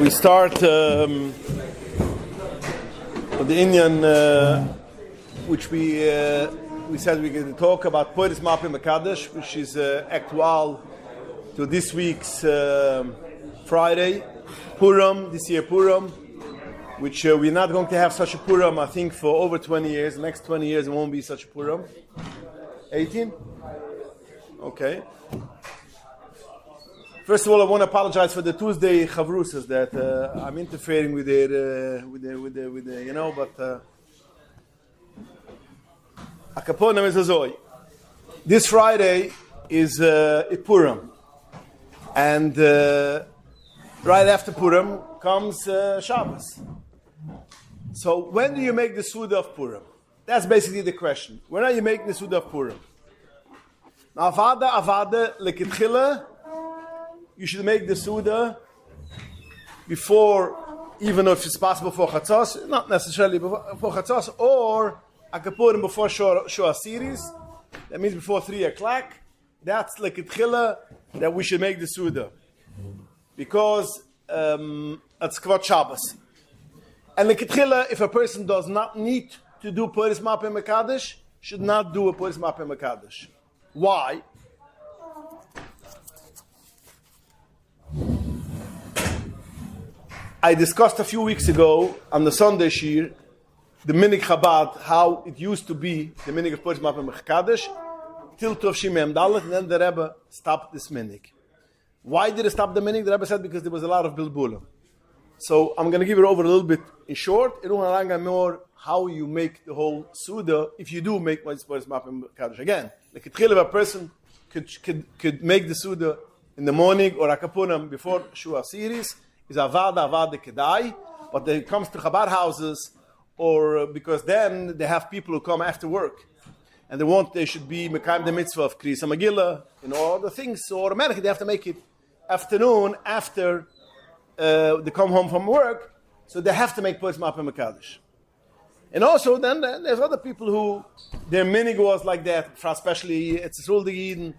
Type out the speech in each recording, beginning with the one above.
We start with the Indian, which we said we're going to talk about Pores Makadsh, which is actual to this week's Friday, Purim, this year Purim, which we're not going to have such a Purim, I think, for over 20 years. The next 20 years it won't be such a Purim. 18? Okay. First of all, I want to apologize for the Tuesday chavrusas that I'm interfering with the you know, but akaponim is azoi. This Friday is Purim, and right after Purim comes Shabbos. So when do you make the Suda of Purim? That's basically the question. When are you making the Suda of Purim? Now, avada lekitchila. You should make the Suda before, even if it's possible for Chatzos, not necessarily before Chatzos, or Akapurim before Shua series. That means before 3 o'clock. That's like a tchila that we should make the Suda. Because it's Kvat Shabbos. And like a tchila, if a person does not need to do Pores Makadsh, should not do a Pores Makadsh. Why? I discussed a few weeks ago on the Sunday Shiur, the Minig Chabad, how it used to be, the Minig of Pores Makadsh, till Tov Shimei Dalet, and then the Rebbe stopped this Minig. Why did he stop the Minig? The Rebbe said because there was a lot of Bilbulim. So I'm going to give it over a little bit in short. I don't want to more how you make the whole Suda, if you do make Pores Makadsh. Again, like a tchil of a person could make the Suda in the morning or Akapunam before Shua series, is avada kedai, but when it comes to Chabad houses, or because then they have people who come after work, and they should be mekayim the mitzvah of Kriyas Megillah, all the things. So automatically they have to make it afternoon after they come home from work, so they have to make Pores Makadsh. And also then there's other people who their minig was like that, for especially it's Tzul Eden,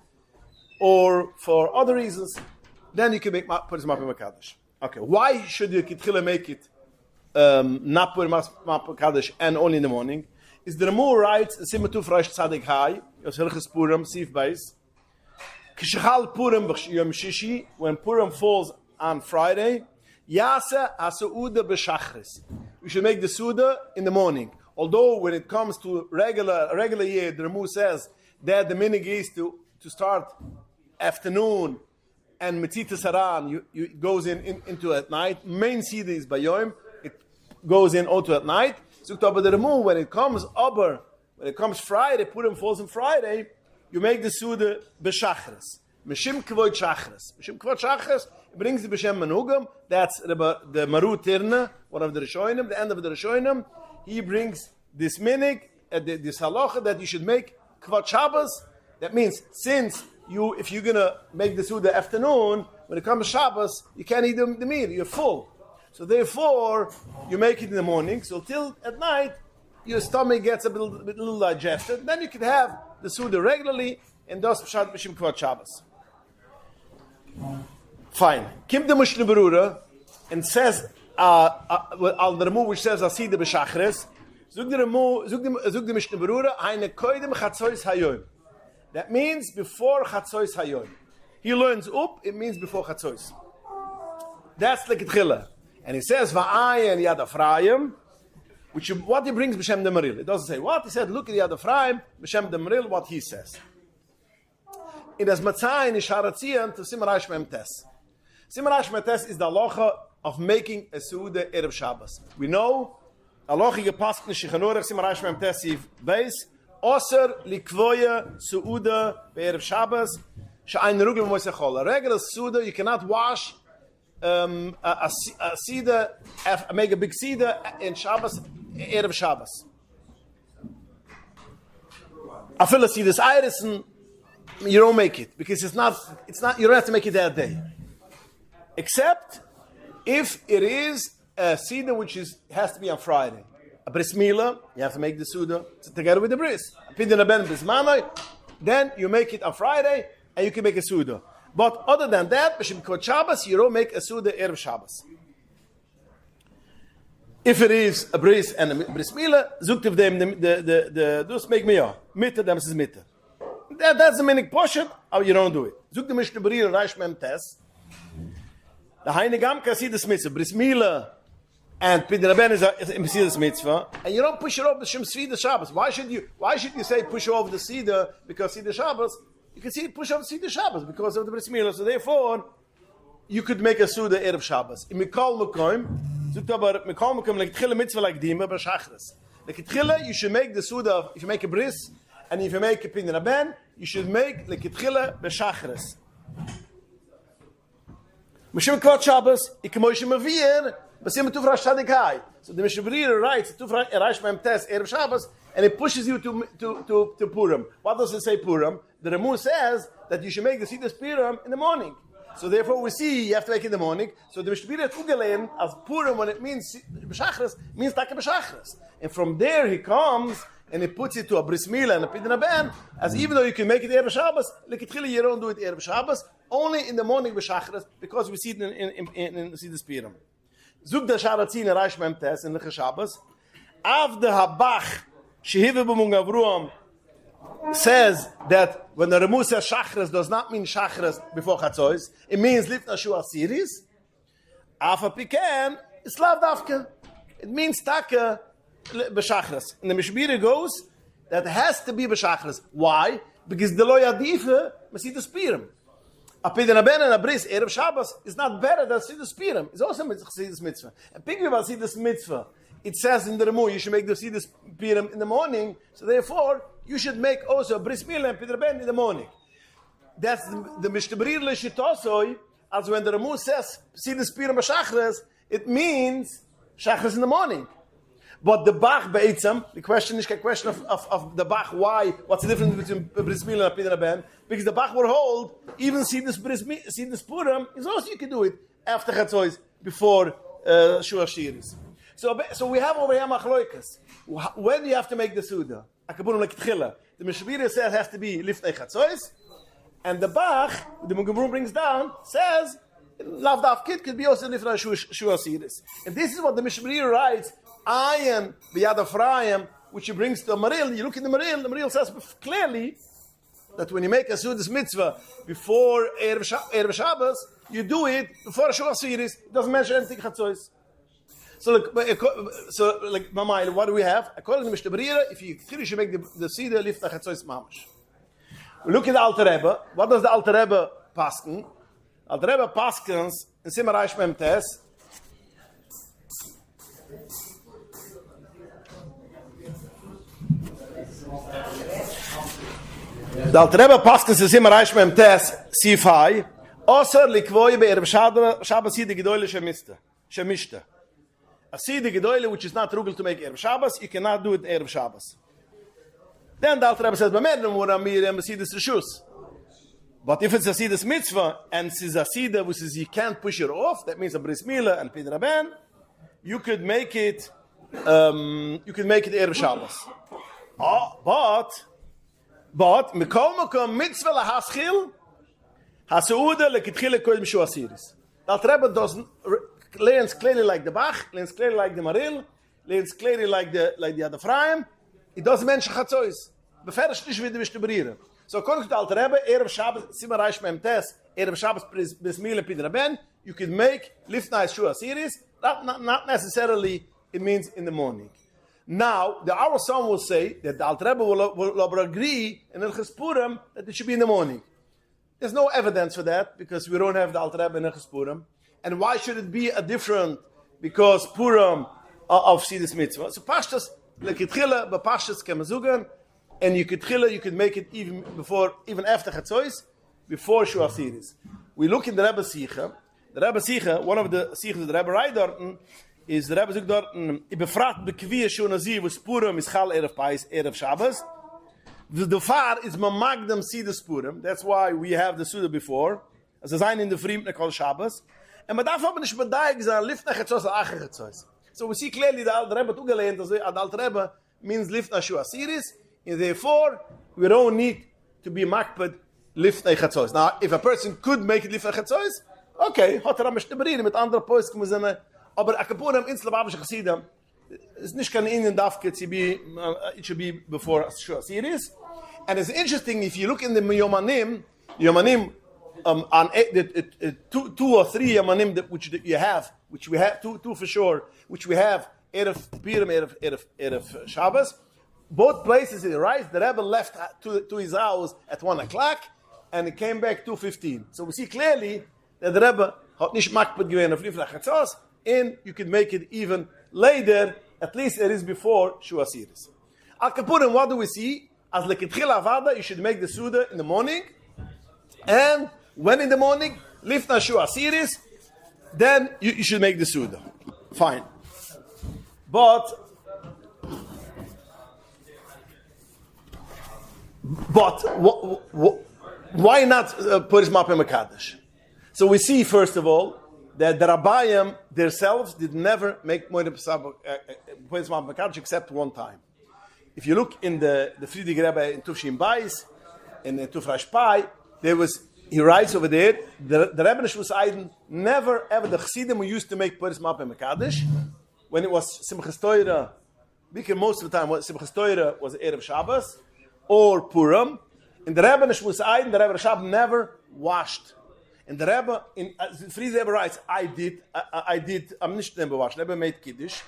or for other reasons. Then you can make Pores Makadsh. Okay, why should you Kitchila make it not Pores Makadsh and only in the morning? Is the Ramur writes, Simatuf Reish Tzadik Hai, Yos Hilchos Purim, Sif Beis, Kishachal Purim Yom Shishi, when Purim falls on Friday, Yasa HaSu'uda B'Shachris. We should make the Suda in the morning. Although when it comes to regular year, the Ramur says that the minig is to start afternoon, and Metzita Saran it goes into at night. Main Sida is Bayom. It goes in also at night. So the Ramur, when it comes Friday, Purim falls on Friday, you make the Suda B'Shachris. Meshim Kvoid Shachris. Meshim Kvoid Shachris brings the B'Shem Menugam. That's the Maru Tirna, one of the Rishonim, the end of the Rishonim. He brings this minig, this halacha that you should make Kvoid Shabbos. That means if you're going to make the Suda afternoon, when it comes to Shabbos, you can't eat the meal, you're full. So therefore, you make it in the morning, so till at night, your stomach gets a little digested. Then you can have the Suda regularly, and thus Pshat B'Shim Kvat Shabbos. Fine. Kim the Mishnah Berurah, and says, al the Ramur which says, Asida B'Shachres, Zug the Mishnah Berurah, Eine Koidem Chatzois Hayoim. That means before Chatzois Hayoim. He learns up, it means before Chatzois. That's like Tchila. And he says, Va'ayin Yad Afrayim, what he brings B'Shem Demaril. It doesn't say what. He said, look at Yad Afrayim, B'Shem Demaril, what he says. It has Matzayin Isharatziyan to Simarash Memtes. Simarash Memtes is the halacha of making a Suda Erev Shabbos. We know, halacha gepasst Nishichanorach Simarash Memtes Siv Beis, Oser likvoya suuda be'erev Shabbos she'ayin rugel v'moisechol. A regular suuda, you cannot wash a sida, make a big sida in Shabbos, erev Shabbos. Afila sidas irisen, you don't make it because it's not. You don't have to make it that day, except if it is a sida which has to be on Friday. A bris milah, you have to make the Suda together with the bris. Then you make it on Friday, and you can make a Suda. But other than that, B'Shem Kod Shabbos, you don't make a Suda Erev Shabbos. If it is a bris and a bris mila, zoekt of them the dus make me mitte them is mitte. That's the meaning poshet, or you don't do it. Zoekt the Mishnah Berurah Reish Mem Tes. The Heine Gamka see the mitzvah, bris mila and Pidraben is the mitzvah, and you don't push it over the Shem Sida Shabbos. Why should you say push over the Sida because Sida Shabbos? You can see push over Sida Shabbos because of the bris mila. So therefore, you could make a Suda Erev Shabbos. In Mikol Mekoim, zoekt aber Mikol Mekoim like Tchille mitzvah like Dima b'Shachris. Like Tchille, you should make the Suda if you make a bris, and if you make a Pidraben, you should make like Tchille b'Shachris. Mishim Kvot Shabbos, ikemoishim avir, basim tufra shadikai. So the Mishnah Berurah writes tufra Reish Mem Tes Erev Shabbos, and it pushes you to Purim. What does it say Purim? The Ramu says that you should make the Siddur Purim in the morning. So therefore we see you have to make it in the morning. So the Mishnah Berurah Tugalein as Purim when it means B'Shachris means Taka B'Shachris. And from there he comes and he puts it to a bris mila and a pidyon ben, as even though you can make it Erev Shabbos, lekitchila you don't do it Erev Shabbos, only in the morning b'shachris, because we see it in the Siddur Purim. Zug the Sharatzin Reish Mem Tes in the Shabbos, Av the Habach Shehive B'Mung Avruam says that when the Ramu says Shachris does not mean Shachris before Chatzos, it means Lifna Shua Siris. Afa Piken is Lav Davke. It means Taka b'Shachris. And the Mishnah Berurah goes that it has to be b'Shachris. Why? Because the lo yadife Siddur Purim. A pidyon ben and a bris Erev Shabbos is not better than Siddur Purim. It's also Siddur Mitzvah. And thinking about Siddur Mitzvah, it says in the Ramu you should make the Siddur Purim in the morning. So therefore you should make also a bris milah and pidyon ben in the morning. That's the Mishnah Berurah Lishitosoi. As when the Ramu says Siddur Purim b'Shachris, it means Shachris in the morning. But the Bach Beitzam, the question is a question of the Bach, why? What's the difference between Bris Milah and Pidyon Ben? Because the Bach will hold, even Siddur Purim, is also you can do it after Chatzos, before Shua Shiris. So we have over here Machloikas. When do you have to make the Suda? Akaburim like Tchila. The Mishnah Berurah says it has to be Liftei Chatzos, and the Bach, the Mugamrum brings down, says, Lav Daf Kid could be also Liftei Shua Shiris. And this is what the Mishnah Berurah writes, Ayin b'yad Ephraim, which he brings to a Maril. You look in the Maril says clearly that when you make a Sudas mitzvah before Erev Shabbos, you do it before Shua Siris. It doesn't mention anything Chatzos. So Mamai, what do we have? According to Mishnah Berurah, if you should make the Seder lift the Chatzos Mamash. We look at the Alter Rebbe. What does the Alter Rebbe pasken? Alter Rebbe paskens in Simar Reish Mem Tes. The Alter Rebbe paskens in Simar Reish Mem Tes Sifai. Oser likvoi be'erev Shabbos Sida G'doyle Shemishta. A Sida G'doyle which is not rugel to make Erev Shabbos, you cannot do it Erev Shabbos. Then the Alter Rebbe says, but if it's a Siddur mitzvah and it's a Siddur which is you can't push it off, that means a bris milah and pidyon ben, you could make it Erev Shabbos. But mikol makom mitzvah lahaschil haseuda lekitchila kodem Shua Siris. The Alter Rebbe doesn't learns clearly like the Bach, learns clearly like the Maril, learns clearly like the Yad Ephraim. It doesn't mention Chatzos. Beferish nicht with the Mishnah Berurah. So according to the Alter Rebbe, Erev Shabbos, Simar Reish Mem Tes, Erev Shabbos bris milah pidyon ben, you could make Lifnai Shua Siris. Not necessarily it means in the morning. Now, our son will say that the Alter Rebbe will agree in Hilchos Purim that it should be in the morning. There's no evidence for that because we don't have the Alter Rebbe in Hilchos Purim. And why should it be a different? Because Purim of Siddur Mitzvah. So Pashtas lekitchila b'Pashtas kemazugan, and you could make it even after Chatzos, before Shua Siris. We look in the Rebbe Sicha. The Rebbe Sicha, one of the Sichas the Rebbe write dorten, is the Rebbe Sicha dorten, I befragt bekviya Shua Nazi was Purim is Chal Erev Pais Erev Shabbos. The far is mamagdam Siddur Purim. That's why we have the Suda before. As a sign in the Friemtner called Shabbos. And man darf aber nicht bedaig sein, Lifnei Chatzos or Acher Chatzos. So we see clearly that the Rebbe tugelehnt, as the Alter Rebbe means Lifnei Shua Siris, and therefore we don't need to be makped Lifnei Chatzos. Now, if a person could make it Lifnei Chatzos, okay, hat Mishnah Berurah mit anderen Poisken, wir sind Aber a kapunem in Slavavische Chassidim is nicht kein Indian dafke to be, it should be before Shua Asiris. And it's interesting, if you look in the Yomanim, on two or three Yomanim that which we have two for sure, which we have Erev Purim, Erev Shabbos. Both places he writes the Rebbe left to his house at 1 o'clock, and he came back 2:15. So we see clearly that the Rebbe had nicht makpid gewesen auf Lifnach Chatzos, and you could make it even later, at least it is before Shua Asiris. Al Kapurim, what do we see? As lekitchila avada, you should make the Suda in the morning, and when in the morning, Lifnach Shua Asiris, then you should make the Suda. Fine. But why not Puris Mapa Mekadesh? So we see, first of all, that the Rabbayim themselves did never make Puris Mapa Mekadesh except one time. If you look in the Friedrich Rebbe in Tufshin Bais, in Tufrash Pai, he writes over there, the Rebbe Neshvus Eiden never ever, the Chassidim who used to make Puris Mapa Mekadesh, when it was Simchas Torah, because most of the time Simchas Torah was Erev Shabbos, or Purim. In the Rebbe Neshvus Eiden, the Rebbe Rashab never washed. And the Rebbe, Friedrich Rebbe writes, I did, I'm not never washed, never made Kiddush.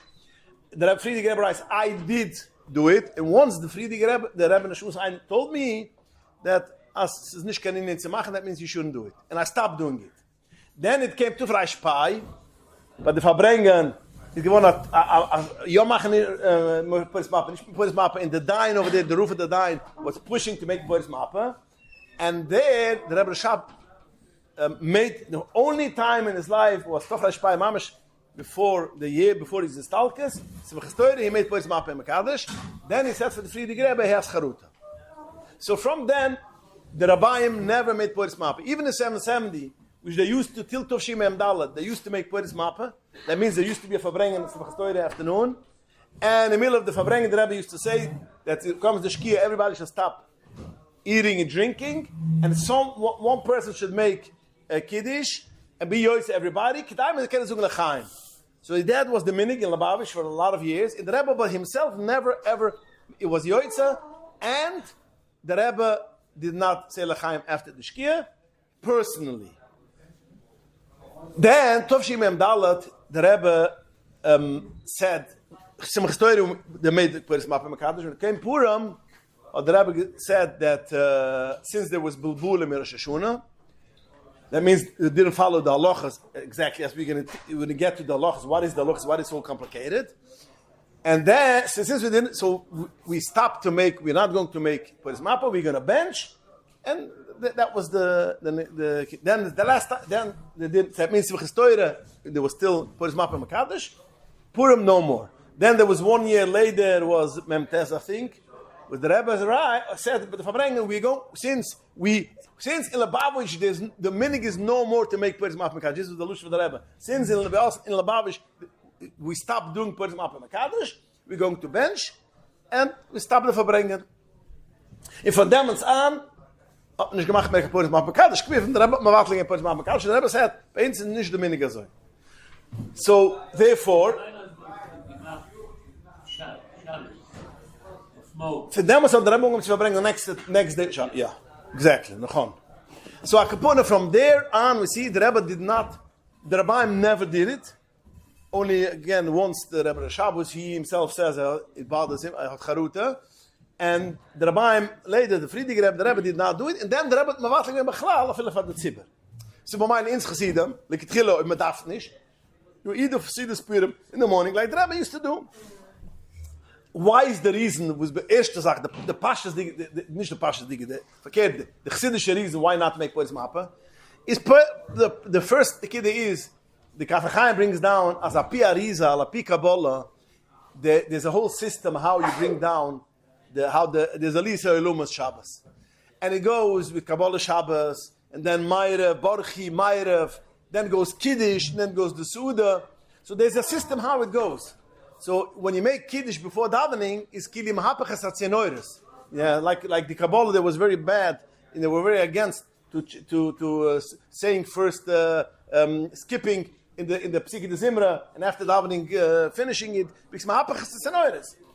The Friedrich Rebbe writes, I did do it. And once the Rebbe Neshvus Eiden told me that as es nicht kein Indien zu machen, that means you shouldn't do it. And I stopped doing it. Then it came to Fresh Pai, but the Verbrengen, it's given you machen Puris Mapa, nicht Puris Mapa, in the dine over there, the roof of the dine was pushing to make Puris Mapa, and there the Rebbe Rashab made the only time in his life was Tofrash Pai Mamash before his Stalkes, he made Puris Mapa in Mekadesh. Then he said for the Friedrich Rebbe, he has Charuta. So from then, the Rabbayim never made Puris Mapa. Even in 770, which they used to till Tovshim Emdalat, they used to make Puris Mapa. That means there used to be a Verbrengen in the afternoon. And in the middle of the Verbrengen, the Rebbe used to say that it comes the Shkia, everybody should stop eating and drinking, and one person should make a Kiddush and be yoitz everybody. So his dad was the minig in Lubavitch for a lot of years. And the Rebbe by himself never ever, it was yoitza, and the Rebbe did not say L'chaim after the Shkia, personally. Then, Tovshim Emdalat, the Rebbe said, they made the Puris Mapa Mekadesh. When it came Purim, the Rebbe said that since there was Bulbul in Rosh Hashanah, that means it didn't follow the halachas exactly as we're going to get to the halachas. What is the halachas? What is so complicated? And then, since we didn't, so we stopped to make, we're not going to make Puris Mapa, we're going to bench. And that was then the last time, then they did, that means there was still Puris Mapa Mekadesh, Purim no more. Then there was 1 year later, was Memtes, I think, with the Rebbe said, but the Verbrengen, we go, since in Lubavitch, the minig is no more to make Puris Mapa Mekadesh. This was the Lush of the Rebbe. Since in Lubavitch, we stopped doing Puris Mapa Mekadesh, we're going to bench, and we stopped the Verbrengen. And from them on, nicht gemacht mehr Puris Mapa Mekadesh, gewiffen, der Rebbe, man wartlich in Puris Mapa Mekadesh, der Rebbe said, bei uns ist nicht der minig so. So, therefore, for them was on the Rebbe to bring the next day. Yeah, exactly. So from there on, we see the Rebbe did not, the Rabbayim never did it. Only again once the Rebbe Rashab was, he himself says it bothers him, Charuta. And the Rabbayim later, the Friedrich Rebbe, the Rebbe did not do it. And then the Rebbe mavatlik ben bechlal afil afad the tzibur. So by my ins Chassidim, lekitchilo im medaf nish, you eat the Chassidus Purim in the morning like the Rebbe used to do. Why is the reason, was the erste Sache, the Pashas, nicht the Pashas, the Chassidische reason why not make Puris Mapa, is the first kid is, the Kaf HaChaim brings down, as a Pi Arizal, a Pi Kabbalah, there's a whole system how you bring down, there's a Lisa Elumas Shabbos. And it goes with Kabbalah Shabbos, and then Ma'arev, Barchi, Ma'arev, then goes Kiddush, and then goes the Suda. So there's a system how it goes. So when you make Kiddush before davening, is Kili Mahapachas Hatzenoiris. Yeah, like the Kabbalah, they was very bad, and they were very against to saying first, skipping in the Psiki de Zimra, and after davening, finishing it,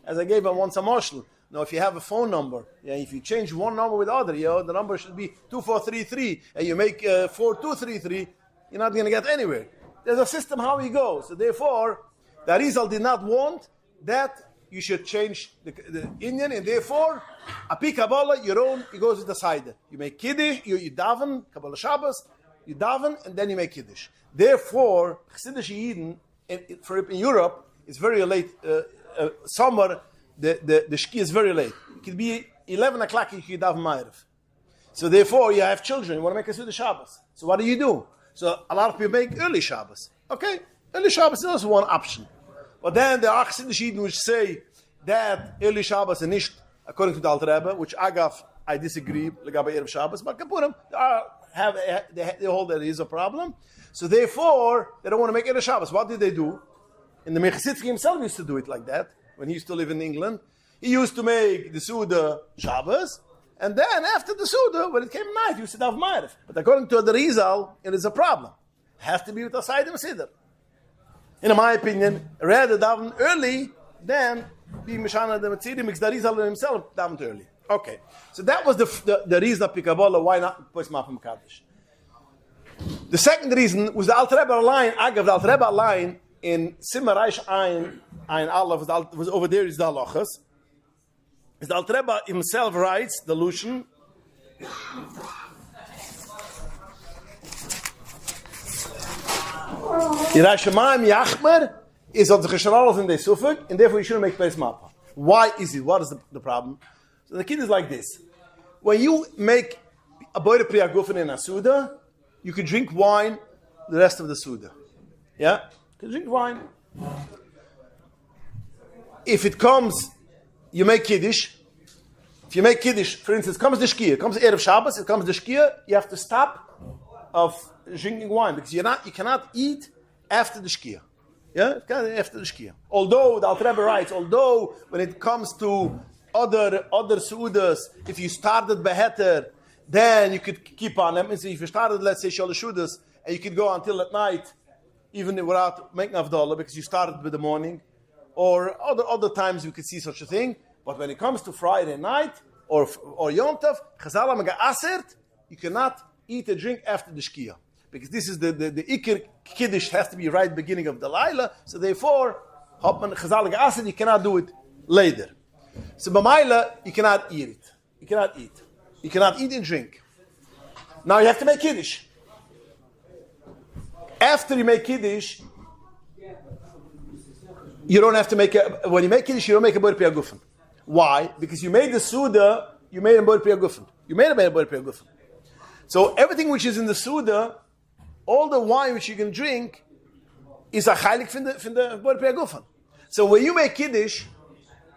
as I gave him once a marshal. Now, if you have a phone number, if you change one number with the other, the number should be 2433, and you make 4233, you're not going to get anywhere. There's a system how you go. So therefore, the Arizal did not want that you should change the Indian, and therefore, Api Kabbalah, your own, it goes with the side. You make Kiddush, you daven, Kabbalah Shabbos, you daven, and then you make Kiddush. Therefore, Chassidish Yidden in Europe, it's very late. Summer, the Shki is very late. It could be 11 o'clock, you can daven Ma'ariv. So therefore, you have children, you want to make a Suda Shabbos. So what do? So a lot of people make early Shabbos. Okay, early Shabbos is also one option. But then there are Chassidish Yidden which say that early Shabbos is nicht according to the Alter Rebbe, which I disagree, Legabe Erev Shabbos, but Kapurim, they hold that it is a problem. So therefore, they don't want to make Erev Shabbos. What did they do? And the Mechasitzki himself used to do it like that, when he used to live in England. He used to make the Suda Shabbos, and then after the Suda, when it came night, he used to have Ma'ariv. But according to the Rizal, it is a problem. It has to be with Asayim Siddur. In my opinion, rather daven early than be Mishana the Metzidim, because the Rizal himself davened early. Okay, so that was the reason of Pikabola, why not Pois Mapam Kaddish. The second reason was the Alter Rebbe line, Agav, the Alter Rebbe line in Simmer Reish Ein Aleph, was over there is the halachas. The Alter Rebbe himself writes the Lushan. Yerushalayim Yachmer is on the Cheshalalov in the Suffolk, and therefore you shouldn't make Pois Mapam. Why is it? What is the problem? So the kid is like this. When you make a boire priya gufen in a Suda, you can drink wine the rest of the Suda. Yeah? You can drink wine. If it comes, you make Kiddush. If you make Kiddush, for instance, comes the Shkia, comes Erev Shabbos, it comes the Shkia, you have to stop of drinking wine because you cannot eat after the Shkia. Yeah? After the Shkia. Although, the Alter Rebbe writes, when it comes to other Sudas, if you started Beheter, then you could keep on. That means if you started, let's say, Shalosh Sudas, and you could go until at night, even without making Avdallah, because you started with the morning, or other times you could see such a thing. But when it comes to Friday night, or Yom Tov, Chazal Maga Asert, you cannot eat or drink after the Shkia. Because this is the Iker Kiddush has to be right beginning of the Laila, so therefore, Chazal Maga Asert, you cannot do it later. So B'mayla, you cannot eat it. You cannot eat. You cannot eat and drink. Now you have to make Kiddush. After you make Kiddush, you don't have to make when you make Kiddush, you don't make a Boir Priya Gufen. Why? Because you made the Suda, you made a Boir Priya Gufen. You made a Boir Priya Gufen. So everything which is in the Suda, all the wine which you can drink, is a chaylik from the Boir Priya Gufen. So when you make Kiddush,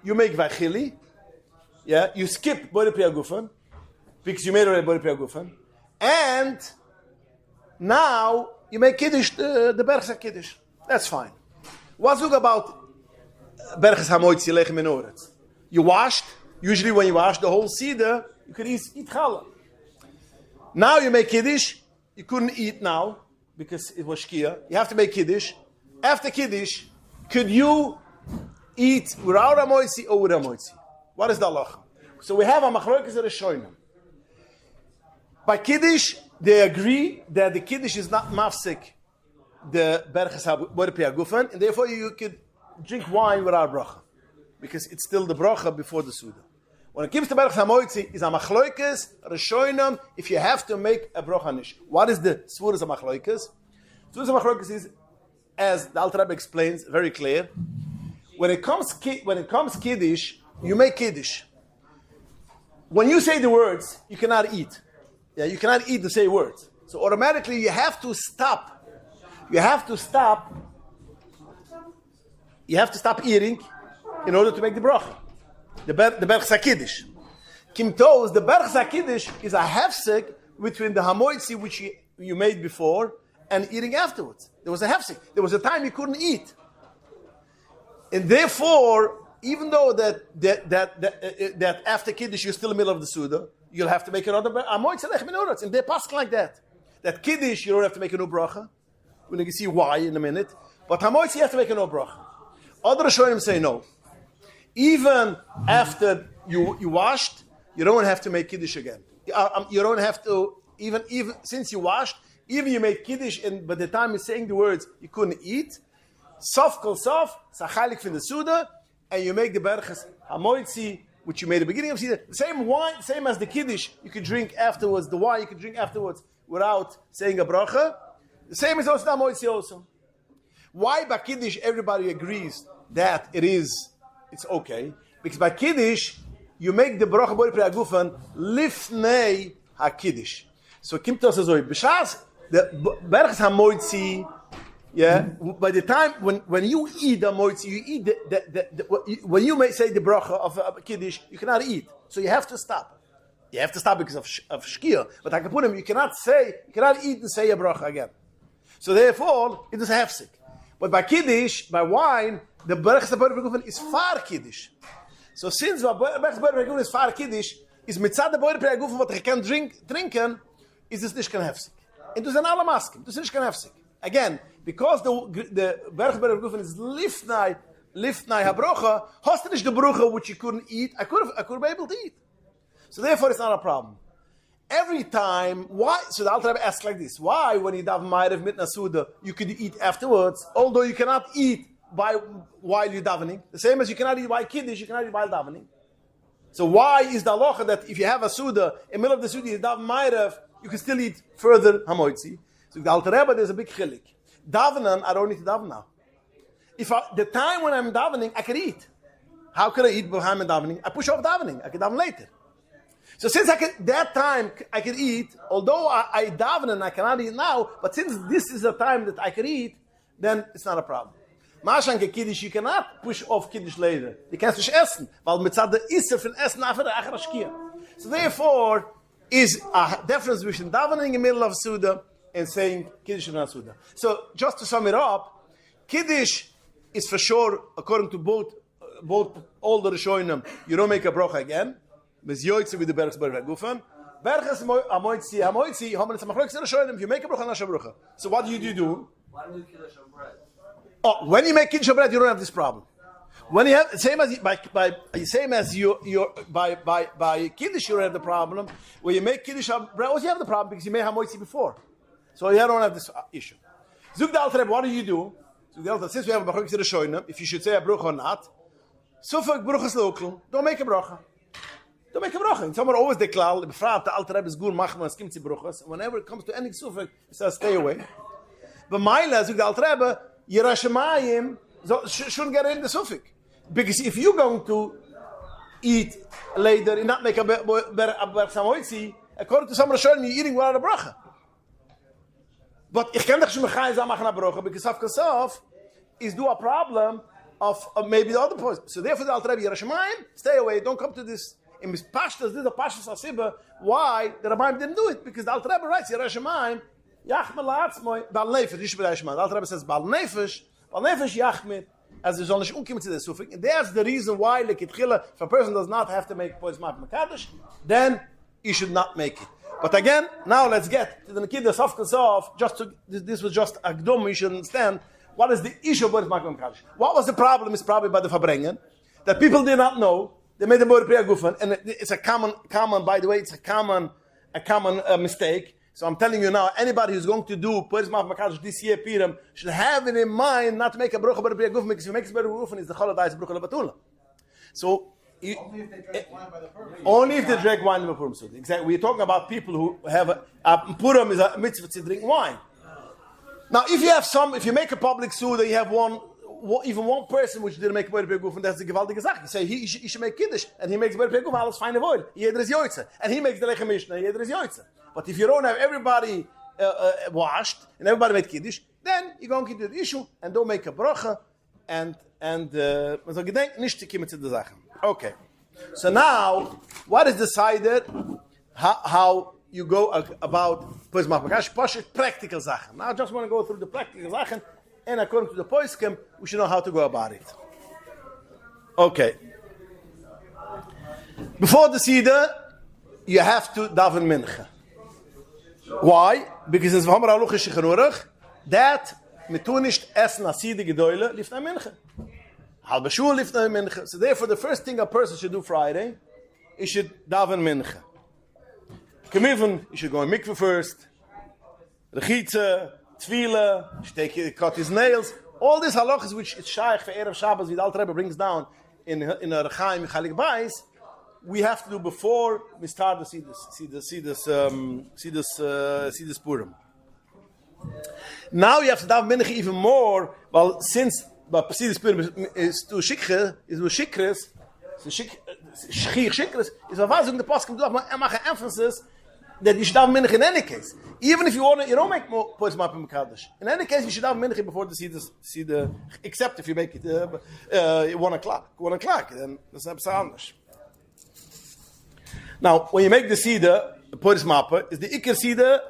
you make Vachili, yeah, you skip Boir Priya Gufen, because you made already Boir Priya Gufen, and now you make Kiddush, the Berchs Kiddush. That's fine. What's good about Berchs HaMoitzi Lechem Menoretz? You washed, usually when you wash the whole Seder, you could eat challah. Now you make Kiddush, you couldn't eat now, because it was Shkia. You have to make Kiddush. After Kiddush, could you eat without HaMoitzi or with HaMoitzi? What is the halacha? So we have a machlokes Rishonim. By Kiddush, they agree that the Kiddush is not mafsik, the Berchas HaBoir Priya Gufen, and therefore you could drink wine without bracha, because it's still the bracha before the Suda. When it comes to Berchas HaMoitzi, is a machlokes Rishonim if you have to make a bracha nish. What is the Svuras of machlokes? Svuras of machlokes is, as the Alter Rebbe explains, very clear. When it comes Kiddush, you make Kiddush. When you say the words, you cannot eat. Yeah, you cannot eat to say words. So automatically you have to stop. You have to stop eating in order to make the bracha. The Berchs HaKiddush. Kimtos, the Berchs HaKiddush is a hefsek between the hamoitzi which you made before and eating afterwards. There was a hefsek. There was a time you couldn't eat. And therefore, even though that after Kiddush you're still in the middle of the Suda, you'll have to make another Amoitz Lechem Menoretz. And they pass like that. That Kiddush you don't have to make a new bracha. We're going to see why in a minute. But Hamoitzi, you have to make a no bracha. Other Rishonim say no. Even after you washed, you don't have to make Kiddush again. You don't have to, even since you washed, even you made Kiddush, and by the time you're saying the words, you couldn't eat. Sof kol sof, sachalik from the Suda, and you make the berachas Hamoitzi, which you made at the beginning of Seder. The same wine, same as the Kiddush, you could drink afterwards. The wine you could drink afterwards without saying a bracha. The same is also the Hamoitzi also. Why by Kiddush everybody agrees that it's okay? Because by Kiddush, you make the bracha bori pri agufen lifnei ha-Kiddush. So kimt us as b'shas the berachas Hamoitzi. Yeah, by the time when you eat the moitzi, you eat when you may say the bracha of Kiddush, you cannot eat. So you have to stop. You have to stop because of shkia. But I can put him. You cannot eat and say a bracha again. So therefore, it is hefsek. But by Kiddush, by wine, the berachas haborim is far Kiddush. So since the berachas haborim is far Kiddush, is mitzad the borim haborim what he can drinken, is this nicht kan hefsek. It is an alamaskim. This is nicht kan hefsek. Again, because the berachas haborim is lifnai habrocha, hast nicht the brocha which you couldn't eat. I could be able to eat. So therefore, it's not a problem. Every time, why? So the Alter Rebbe asks like this: why, when you daven ma'ariv mit nasuda, you could eat afterwards, although you cannot eat while you're davening? The same as you cannot eat while kiddush, you cannot eat while davening. So why is the halacha that if you have a suda in the middle of the suda, you daven ma'ariv, you can still eat further hamoitzi? So the Alter Rebbe, there's a big chilik. Davening, I don't need to daven now. The time when I'm davening, I can eat. How can I eat behind davening? I push off davening. I can daven later. So since that time I can eat, although I daven and I cannot eat now, but since this is the time that I can eat, then it's not a problem. Mashanke Kiddush, you cannot push off Kiddush later. You can't push essen, weil mitzad the Isser von essen after the achar shkia. So therefore, is a difference between davening in the middle of Suda and saying Kiddush and Suda. So just to sum it up, Kiddush is for sure, according to both all the Rishonim, you don't make a brocha again. With the berachas haborim berachas hamoitzi, hamomen tzamachloek Rishonim. You make a brocha, not a brocha. So what do you do? Why do you kiddush on bread? Oh, when you make kiddush on bread, you don't have this problem. When you have same as by kiddush, you don't have the problem. When you make kiddush on bread, also you have the problem because you made hamoitzi before. So you don't have this issue. Zug the Alter Rebbe, what do you do? Since we have a berachas Rishonim, if you should say a brocha or not, suffolk brochas local, don't make a brocha. Don't make a brocha. And someone always declare, the Alter Rebbe is good, machman, skimtzi brochas. Whenever it comes to any suffolk, he says, stay away. But Maila, zug the Alter Rebbe, Yerushalayim shouldn't get in the suffolk. Because if you're going to eat later and not make a samoitzi, according to some Rishonim, you're eating without a brocha. But ich kann doch schon mechai sagen machen a brocha, because of Kasaf is do a problem of maybe the other person. So therefore the Alter Rebbe, Yerushalayim, stay away, don't come to this. In this pashtas, this is a pashtas asibah. Why the Rabbaim didn't do it? Because the Alter Rebbe writes, Yerushalayim, yachme la'atzmoi, bal nefesh, Yishbei Yishmael. The Alter Rebbe says, bal nefesh yachme, as there's only unkim to the sufik. And that's the reason why, like if a person does not have to make pois ma'at mekadosh, then he should not make it. But again, now let's get to the Mekidah Sof Kasov. This was just a gdum. You should understand what is the issue of pois ma'at mekadosh. What was the problem? Is probably by the Farbrengen that people did not know. They made the Bori Priya Gufen, and it's a common. By the way, it's a common mistake. So I'm telling you now, anybody who's going to do Pores Ma'at Mekadosh this year, Purim, should have it in mind not to make a Brocha Bori Priya Gufen, because if you make a Bori Priya Gufen, it's the Choladai, it's Brocha Lebatula. So only if they drink wine by the Purim. Only if they drink wine by the Purim. So exactly, we're talking about people who have Purim is a mitzvah to drink wine. Now, if you make a public suda, you have even one person which didn't make a Bori Priya Gufen, that's the gewaltige Sache. You say he should make Kiddush, and he makes Bori Priya Gufen, alles feine void. Jeder is Yoitze. And he makes the Lechem Mishnah, jeder is Yoitze. But if you don't have everybody washed, and everybody made Kiddush, then you're going to get the issue, and don't make a bracha, and so gedenk nicht zu kommen zu der Sache. Okay. So now, what is decided? How you go about Pos Machmakash, practical Sachen. Now I just want to go through the practical Sachen, and according to the Poiskim, we should know how to go about it. Okay. Before the Seder, you have to daven mincha. Why? Because it's v'hamar haluch shechanurach, that we tun nicht essen aside gedoyle lifnei minche. Halbe shul lifnei minche. So therefore, the first thing a person should do Friday, he should daven minche. Kemiven, you should go in mikveh first. Rechitze, tefillah, cut his nails. All these halachas which it's shaykh for Erev Shabbos, the Alter Rebbe brings down in a Rechaim Chalik Bais, we have to do before we start to see this purim. Now you have to daven mincha even more. Well, since see this purim is to shikre, is to shikres, so shikres is a vazung the pasuk do make emphasis that you should have mincha in any case. Even if you don't make more points map in Makadash. In any case, you should have mincha before to see the except if you make it 1 o'clock. 1 o'clock, then that's anders. Now, when you make the Sida, the Pores Mappa, is the Iker Sida,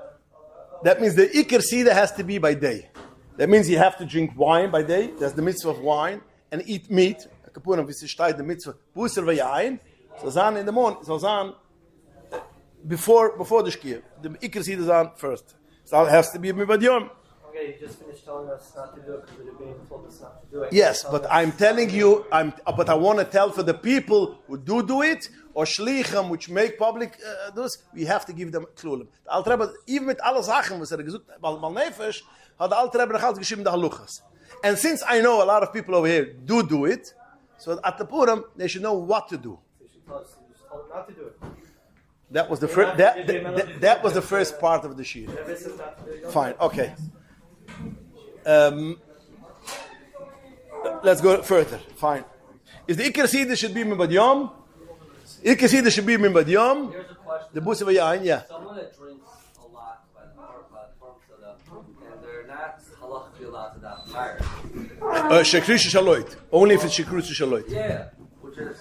that means the Iker Sida has to be by day. That means you have to drink wine by day, that's the mitzvah of wine, and eat meat. Kapurim, wie sie steht, the mitzvah, Busser v'yayin, so zan in the morning, so zan before the Shkia. The Iker Sida zan first. So it has to be Mibad Yom. Okay, you just finished telling us not to do it because we're being told us not to do it. Yes, but I'm telling you, but I want to tell for the people who do it, or shlichim, which make public this, we have to give them klulim. The Alter Rebbe, even with alle Sachen, was gesucht, mal nefesh, had the Alter Rebbe noch alles geschrieben, the haluchas. And since I know a lot of people over here do it, so at the Purim, they should know what to do. So you should tell us not to do it. That was the first. That was the first part of the shiur. Fine. Okay. Let's go further. Fine. Is the Iker Sida should be Mibad Yom? Iker Sida should be Mibad Yom. Here's a question. The Busser v'yayin, yeah. Someone that drinks a lot by the Form soda, and they're not halachically allowed to that fire. Shekrish shaloit. Only if it's Shekrish shaloit. Yeah, which is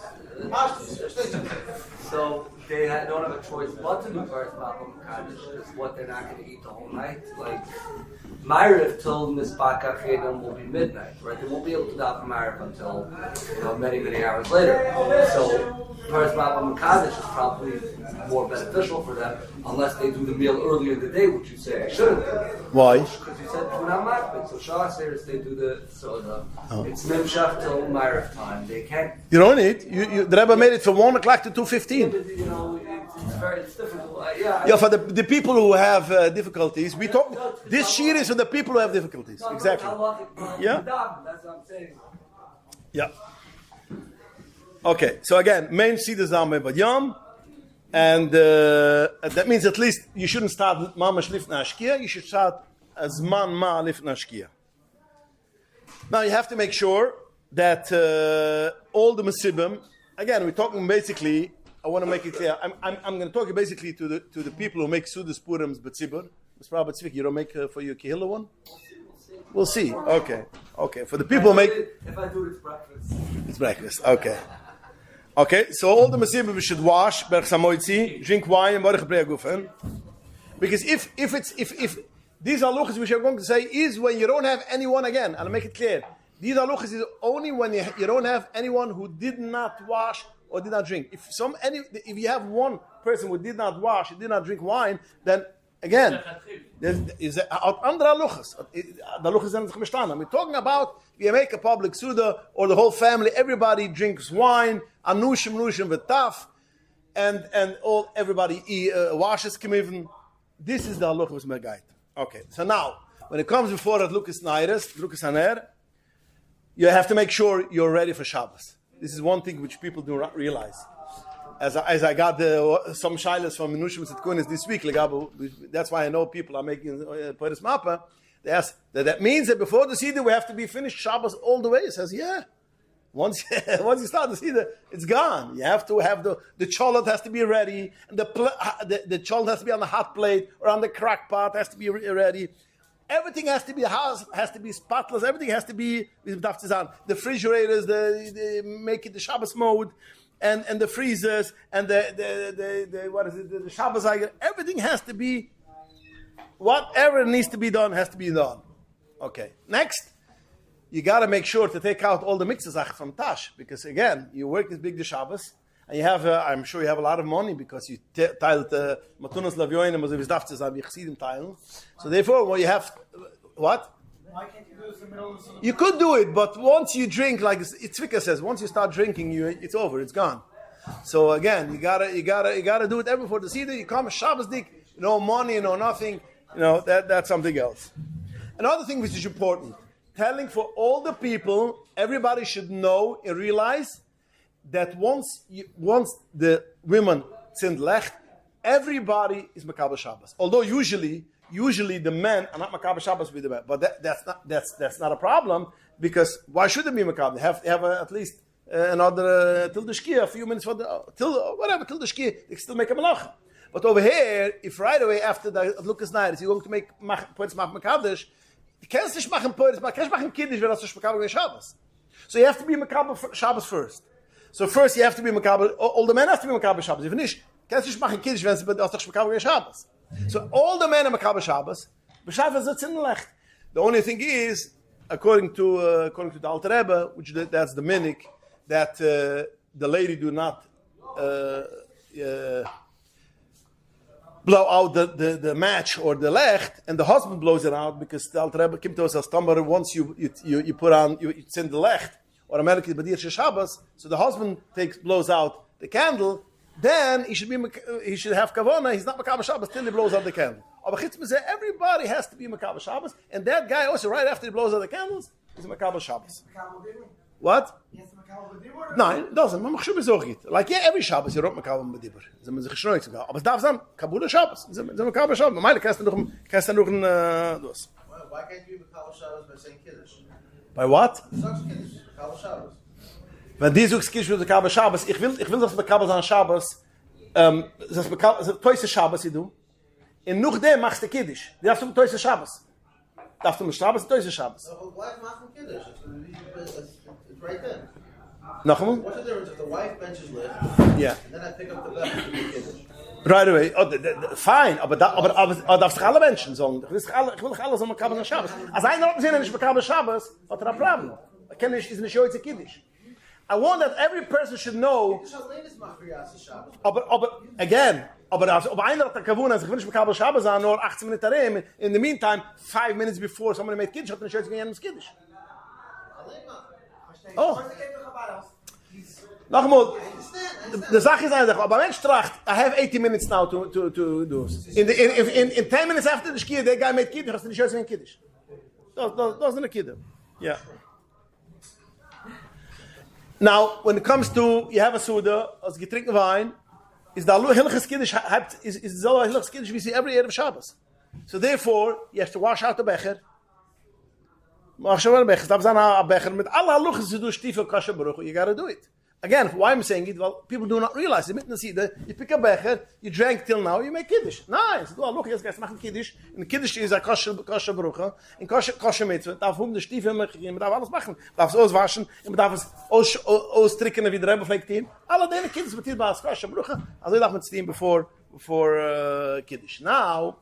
so they don't have a choice but to do first Malcolm Kaddish because what they're not going to eat the whole night. Like Ma'ariv till Nisbaka Chedam will be midnight, right? They won't be able to daven Ma'ariv until many hours later. So first Malcolm Kaddish is probably more beneficial for them unless they do the meal earlier in the day, which you say they shouldn't do. Why? Because you said do not makbid. So Shah says they do the soda. It's nimshach till Ma'ariv time. They can't. You don't need. The Rebbe made it from 1 o'clock to 2:15. It's difficult. Yeah. Yeah, for the people who have difficulties, we talk. This shiur is for the people who have difficulties. Exactly. Yeah. That's what I'm saying. Yeah. Okay. So again, main Sida Zam Mibad Yom, and that means at least you shouldn't start Mamash Lifna Shkia. You should start Zman Ma Lifna Shkia. Now you have to make sure that all the Masibim. Again, we're talking basically. I want to make it clear. I'm going to talk basically to the people who make Sudas Purims B'tzibur. You don't make for your Kehillah one? We'll see. Okay. For the people who make... If I do it, it's breakfast. It's breakfast. Okay. So all the Masibim should wash, Berch Samoitzi, drink wine, and Baruch B'rei Gufen. Because if these halachas which I'm going to say is when you don't have anyone again, and I'll make it clear. These halachas is only when you don't have anyone who did not wash or did not drink. If you have one person who did not wash, did not drink wine, then again, is andere halachas. The halachas zijn zich bestaan. We're talking about you make a public suda or the whole family, everybody drinks wine, anushim v'taf, and everybody washes k'mivn. This is the halacha was megait. Okay, so now when it comes before at Lukas Nairis, Lukas Haner, you have to make sure you're ready for Shabbos. This is one thing which people do not realize. As I got some shilas from Menushim Tzitkunis this week, that's why I know people are making Pores Mappa. They ask that means that before the Seder we have to be finished Shabbos all the way. It says, yeah. Once you start the Seder, it's gone. You have to have the cholot has to be ready, and the cholot has to be on the hot plate or on the crack pot has to be ready. Everything has to be spotless. Everything has to be the refrigerators, they make it the Shabbos mode, and the freezers, and the Shabbos Eiger. Everything has to be whatever needs to be done has to be done. Okay. Next, you got to make sure to take out all the mixes from Tash because again, you work this big the Shabbos. And you have, I'm sure you have a lot of money because you tiled Matunas Lavyoinim as if it's daftes on Yichsidim tile. So therefore, what you have, What? Why can't you do this in the middle of the Sunnah? You could do it, but once you drink, like Tzvika says, once you start drinking, it's over, it's gone. So again, you gotta do it every before the Seder. You come Shabbos dik, no money, no nothing. That's something else. Another thing which is important, telling for all the people, everybody should know and realize that once the women sind lecht, everybody is Makabel Shabbos. Although usually the men are not Makabel Shabbos with the men, but that's not a problem, because why should they be Makabel? Have at least another till the Shkia, a few minutes till the Shkia, they still make a malach. But over here, if right away after the Lucas night you're going to make points Makabel, you can't just make points, but can't make kiddush when it's Makabel Shabbos. So you have to be Makabel Shabbos first. So first you have to be Makabel. All the men have to be Makabel Shabbos. If nicht, kannst du nicht machen Kiddush, wenn es doch Makabel Shabbos. So all the men are Makabel Shabbos. B'Shabbos it's in the lecht. The only thing is, according to the Alter Rebbe, which that's the minik, that the lady do not blow out the match or the lecht, and the husband blows it out, because the Alter Rebbe came to us as Tamar, once you put on, you send the lecht, or American Badir Shabbos, so the husband blows out the candle, then he should have kavana. He's not Makabel Shabbos till he blows out the candle. Aber everybody has to be Makabel Shabbos, and that guy also right after he blows out the candles is Makabel Shabbos. What? Yes, Makabel B'dibur? No, it doesn't. Man macht schon besorgt. Like every Shabbos you're not Makabel B'dibur. Sie man sich geschneit sogar. Aber es darf sein Kabula Shabbos. Sie Makabel Shabbos. Meine kannst du noch ein dos. Why can't you be Makabel Shabbos by saying Kiddush? By what? Sucks Kiddush, Makabel Shabbos. Wenn die suchst Kiddush für Makabel Shabbos, ich will das Makabel sein Shabbos, das Makabel, Toise Shabbos ich do. Und noch dem machst du Kiddush. Die darfst du mit Toise Shabbos. Darfst du mit Shabbos und Toise Shabbos. No, but wife machen Kiddush. It's right there. Noch einmal? What's the difference if the wife benches lift, Yeah. and then I pick up the belt to do Kiddush? Right away. Fine, aber darfst du alle Menschen sollen. Ich will doch alle so Makabel Shabbos. Als einer hat gesehen, nicht Makabel Shabbos, hat ein Problem. Ist nicht heute Kiddush. I want that every person should know. Aber again, aber einer hat Kavuna, ich will nicht Makabel Shabbos sein, nur 18 Minuten rein. In the meantime, 5 minutes before somebody made Kiddush, hat nicht heute gegangen Kiddush. Oh. Noch einmal, the Sache ist einfach, aber Mensch tracht, I have 80 minutes now to do this. In 10 minutes after the Shkia, that guy made Kiddush, hast du nicht heute Kiddush. Das ist eine Kiddush. Yeah. Now, when it comes to, you have a Suda, als getrinken Wein, is the Hilchas Kiddush, is the Hilchas Kiddush we see every year of Shabbos. So therefore, you have to wash out the Becher. Wash out the Becher. Stop saying Becher. Mit alle Haluchas to do Stiefel Kasha Baruch, you gotta do it. Again, why I'm saying it, well, people do not realize, you pick a Becher, you drank till now, you make Kiddush. Nice. Du, look, jetzt gehst du machen Kiddush, und Kiddush ist a Kasha Baruch, in Kasha Mitzvah, darf die Stiefel machen, man darf alles machen, darf es auswaschen, man darf es ausstricken, wie der Rebbe pflegt ihn. Alle deine Kiddush wird hier bei Kasha Baruch, also ich darf mit Steam before Kiddush. Now,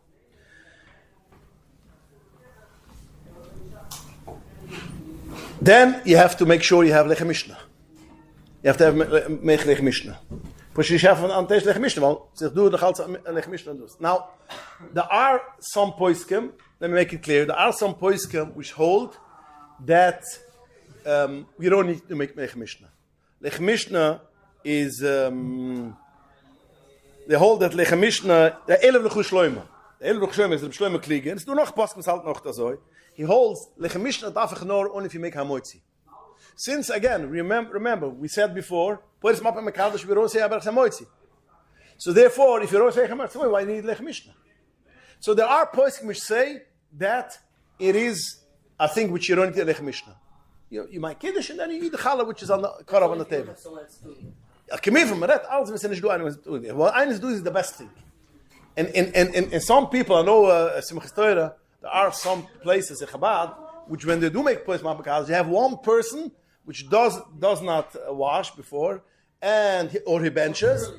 then you have to make sure you have Lechem Mishnah. You have to have Lechem Mishnah. Push you have an Tesh Lechem Mishnah, well, sich do the Lechem Mishnah does. Now, there are some poskim, let me make it clear, there are some poskim which hold that we don't need to make Lechem Mishnah. Lechem Mishnah is, they hold that Lechem Mishnah, the Elev Lechu Shloima. The Elev Lechu Shloima is the Shloima Kliege, and it's do noch poskim halt noch das so. He holds Lechem Mishnah darf ignore only if you make Hamoitzi. Since again, remember, we said before, so therefore, if you don't say Hamoitzi, why need Lechem Mishnah? So there are poskim which say that it is a thing which you don't need Lechem Mishnah. You might Kiddush and then you eat the challah which is on the cut on the table. Well, eines do is the best thing. And some people, I know, there are some places in Chabad which, when they do make place ma'amakaz, you have one person which does not wash before, or he benches,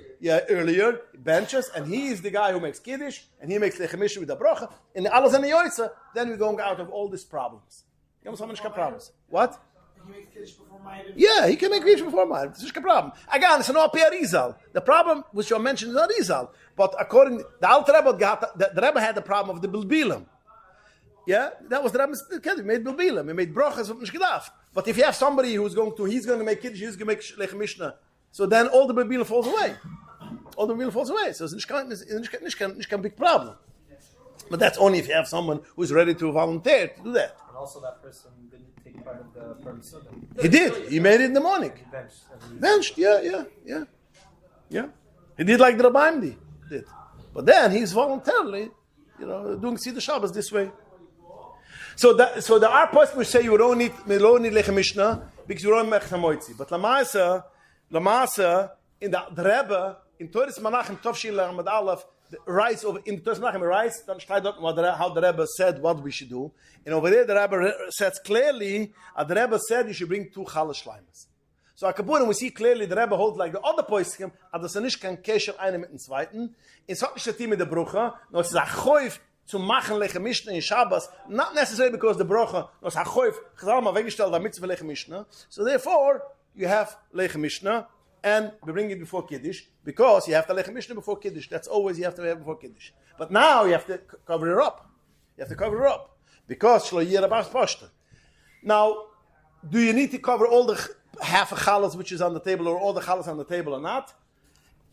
earlier benches, and he is the guy who makes kiddush, and he makes Lechem Mishnah with the bracha, and alles in the yoytza. Then we're going out of all these problems. You know, so many problems. What? He makes kiddush before Ma'ariv. Yeah, he can make kiddush before Ma'ariv. This is a problem. Again, it's not Rizal. The problem which you mentioned is not Rizal, but according the Alter Rebbe, the Rebbe had the problem of the Bilbilim. Yeah, that was the Rebbe's kid. He made bilbilim, he made brochas, what nicht gedacht. But if you have somebody he's going to make kiddush, he's going to make lechem mishnah, so then all the bilbilim falls away. All the bilbilim falls away. So it's not a big problem. But that's only if you have someone who's ready to volunteer to do that. And also that person didn't take part of the פענסילוועניא. He did. He made it in the morning. Benched, yeah. He did like the Rabbaim did. But then he's voluntarily, doing Siddur Shabbos this way. So there are points which say you don't need lechem mishnah because you don't make hamoitzi. But Lamaasa, in the Rebbe, in Torah Menachem Tovshin Lamed Aleph, writes over in Torah Menachem writes how the Rebbe said what we should do, and over there the Rebbe says clearly, the Rebbe said you should bring 2 challah shleimas. So Akapurim, we see clearly the Rebbe holds like the other poskim, dass nicht kein Kesher eine mit dem zweiten. Es hat nicht mit der Brucha, nur es ist ein Choif zu machen lechem mishnah in Shabbos, not necessarily because the Brucha, nur es ist ein Choif, gesagt mal weggestellt der Mitzvah lechem mishnah. So therefore, you have lechem mishnah, and we bring it before Kiddush, because you have to lechem mishnah before Kiddush. That's always you have to have before Kiddush. But now you have to cover it up. Because shlo yeh rabas pashta. Now, do you need to cover all the half a challah which is on the table, or all the challahs on the table or not?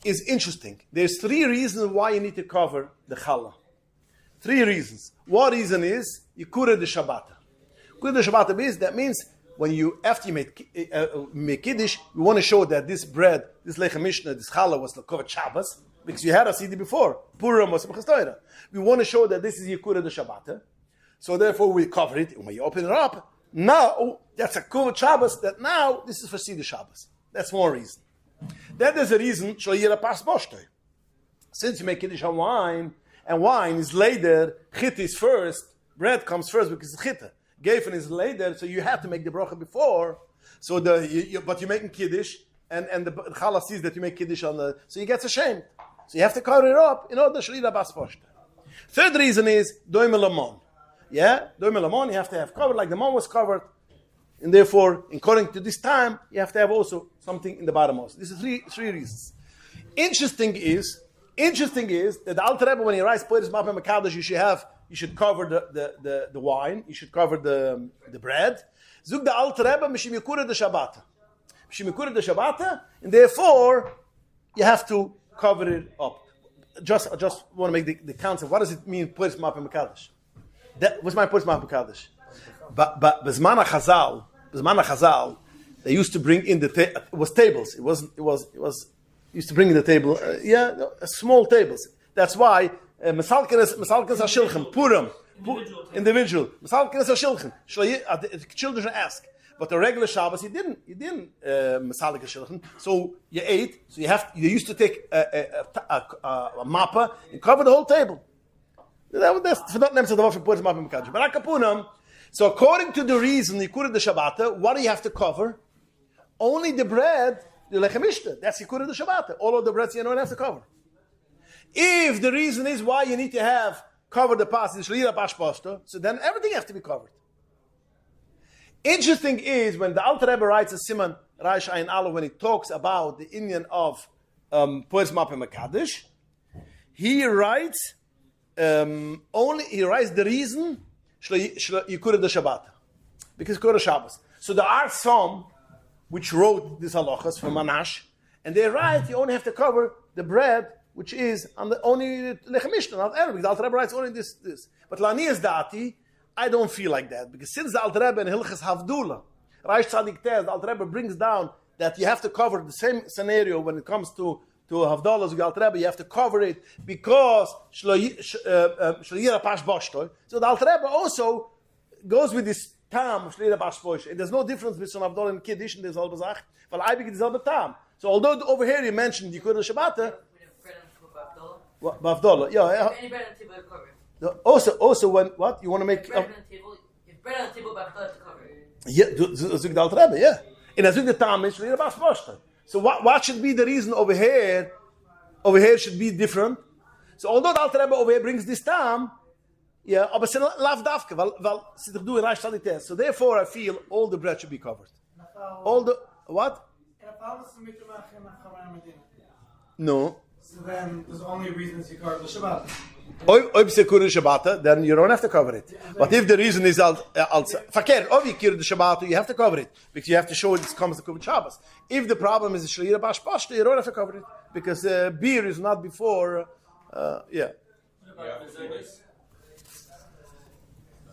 Is interesting. There's 3 reasons why you need to cover the challah. 3 reasons. One reason is Yikura de Shabbata. Yikura de Shabbata is, that means after you make Kiddush, you want to show that this bread, this lechem mishnah, this challah was covered Shabbos, because you had a CD before. Purim was Simchas Torah. We want to show that this is Yikura de Shabbata. So therefore we cover it, and when you open it up, now that's a covered Shabbos, that now this is for Siddur Shabbos. That's one reason. That is a reason, since you make Kiddush on wine, and wine is later, chit is first, bread comes first because it's chita. Gefen is later, so you have to make the bracha before. So but you're making Kiddush, and the challah sees that you make Kiddush so he gets ashamed. So you have to cover it up in order to shlila bas poshta. Third reason is doim lamon. Yeah, doim lamon, you have to have covered like the mon was covered. And therefore, according to this time, you have to have also something in the bottom also. This is three reasons. Interesting is that the Alter Rebbe, when he writes Pores Mapem Mekadosh, you should cover the wine, you should cover the bread. Zug the Alter Rebbe, Mishim Yekure de Shabbata. Mishim Yekure de Shabbata, and therefore, you have to cover it up. I just want to make the concept. What does it mean, Pores Mapem Mekadosh? That was my Pores Mapem Mekadosh. But Bezman HaChazal, they used to bring in it was tables. It was used to bring in the table. Small tables. That's why Mesalkenes HaShilchem, Purim, individual. Mesalkenes HaShilchem. Children ask, but the regular Shabbos you didn't Mesalkenes HaShilchem. So you ate. So you used to take a mappa and cover the whole table. That's not necessarily for Purim Mappa Mekadosh. But Akapunam. So according to the reason, Yikura de Shabbata, what do you have to cover? Only the bread, the lechem mishnah. That's Yikura de Shabbata. All of the breads you don't have to cover. If the reason is why you need to have covered the passage, so then everything has to be covered. Interesting is when the Alter Rebbe writes a Siman Reish Ayin Aleph, when he talks about the Indian of Pores Mapem Mekadosh, he writes the reason Yikura de Shabbat, because Yikura Shabbos. So there are some which wrote these halachas from Manash, and they write you only have to cover the bread which is on the only lechem mishnah, not everything. The Alter Rebbe writes only this. But Lanias Dati, I don't feel like that, because since the Alter Rebbe in Hilchas Havdula, Reish Tzadik Tez, the Alter Rebbe brings down that you have to cover the same scenario when it comes to Havdalah, the Alter Rebbe, you have to cover it because Shlo Yira Pash Boshtoy. So the Alter Rebbe also goes with this tam Shlo Yira Pash Boshtoy. There's no difference between Havdalah and Kiddush and the Zalba Zach. But I begin the Zalba tam. So although over here you mentioned Yikura Shabbata, Havdalah, yeah. Any bread on the table covered. Also when what you want to make bread on the table, if bread on the table Havdalah to cover. Yeah, Zug the Alter Rebbe, yeah. And Zug the tam is Shlo Yira Pash Boshtoy. So what should be the reason over here? Over here should be different. So although the Alter Rebbe over here brings this tam, yeah, aber it's lav davke, weil sie doch do in Reish Tzadik. So therefore I feel all the bread should be covered. All the what? No. So then there's only reasons you cover the Shabbat. Ob se kurde Shabbat, then you don't have to cover it. But if the reason is fakir, of you kurde Shabbat, you have to cover it because you have to show it comes to Kubit Shabbos. If the problem is Shlira Bash Pashta, you don't have to cover it because beer is not before.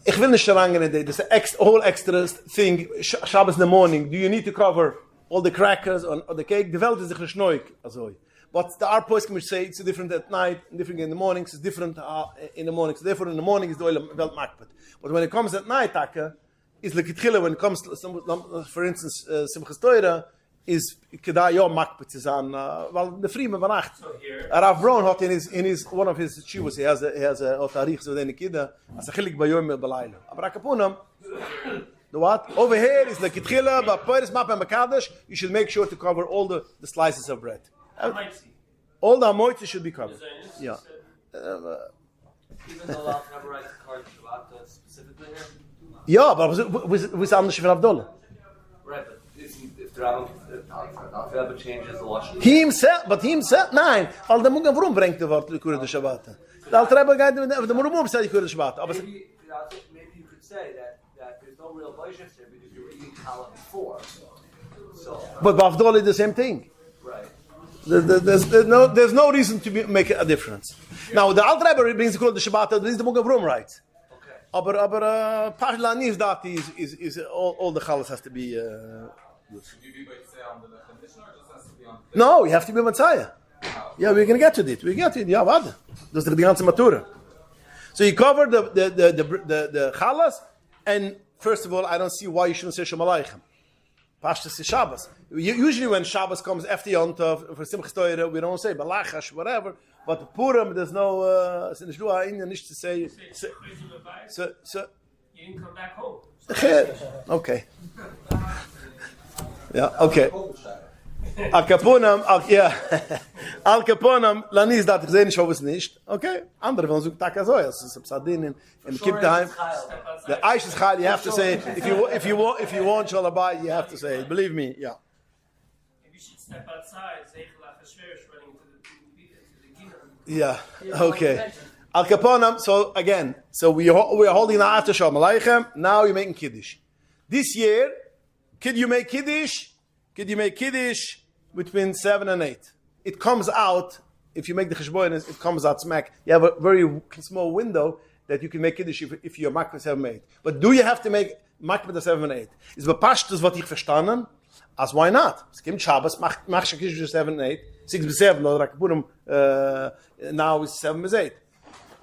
Ich will nicht scharangen in this whole extra thing. Shabbos in the morning. Do you need to cover all the crackers or the cake? The Welt is sich geschnoik, also. But the art poets can say it's different at night, different in the morning. It's different in the morning. So therefore, in the morning is the oil Welt makbet. But when it comes at night, is like it when it comes to, for instance, Simchas Torah is kedai yom makbet is on. Well, the Frieden van Nacht. Rav Brown had in his one of his shivos he has a otarich so den kida as a chilik bayom belayla. Aber akapunam. The what? Over here is like kitchila, but Pores map and Mekadesh, you should make sure to cover all the slices of bread. All the amoitzi should be covered. Yeah. Even though I'll never write the card Shabbat specifically here? Yeah, but was anders for Avdollah. Right, but if the Rabbi changes the washing. He himself, nein, all the Mugan Vrum bringt the Wort Likur de Shabbat. The Alter Rebbe guy the Murum said Likur de Shabbat. Maybe you could say that there's no real Boishes there because you were eating challah before. So. But Avdollah is the same thing. Right. There's no reason to make a difference. Now the Alter Rebbe brings the Likur de Shabbat. This is the Mugan Vrum right. Aber Pashlan is that is all the chalas has to be. Should you be by say on the condition or just has to be on? No, you have to be Messiah. Yeah, we're gonna get to it. We get to it. Yeah, warte. Das ist die ganze Matura. So you cover the chalas, and first of all, I don't see why you shouldn't say Shalom Aleichem. Pashtas is Shabbos. Usually when Shabbos comes after Yom Tov for Simchas Torah, we don't say Balachash, whatever. But the Purim, there's no nicht to say. So you didn't come back home. Okay. Yeah. Okay. Al Kapunam, Al Kapunam, Lanis dat gesehen, ich hoffe es nicht. Okay. Andere wollen so Tag so, es ist Sardinen in Kiptime. The Aish is Chal, you have to say if you want Shalabai, you have to say it. Believe me, yeah. Maybe you should step outside, Zeichel HaChashverosh running to the Yeah. Okay. Al Kaponam. So again, we are holding now after Shalom Aleichem. Now you're making Kiddush. This year, could you make Kiddush between 7 and 8? It comes out if you make the cheshbonos. It comes out smack. You have a very small window that you can make Kiddush if you're makbet 7 and 8. But do you have to make makbet 7 and 8? Is bepashtus what ich verstanden? As why not? Es gibt Shabbos, mach Kiddush 7 and 8, 6 to 7, or Rakpurim now is 7 to 8.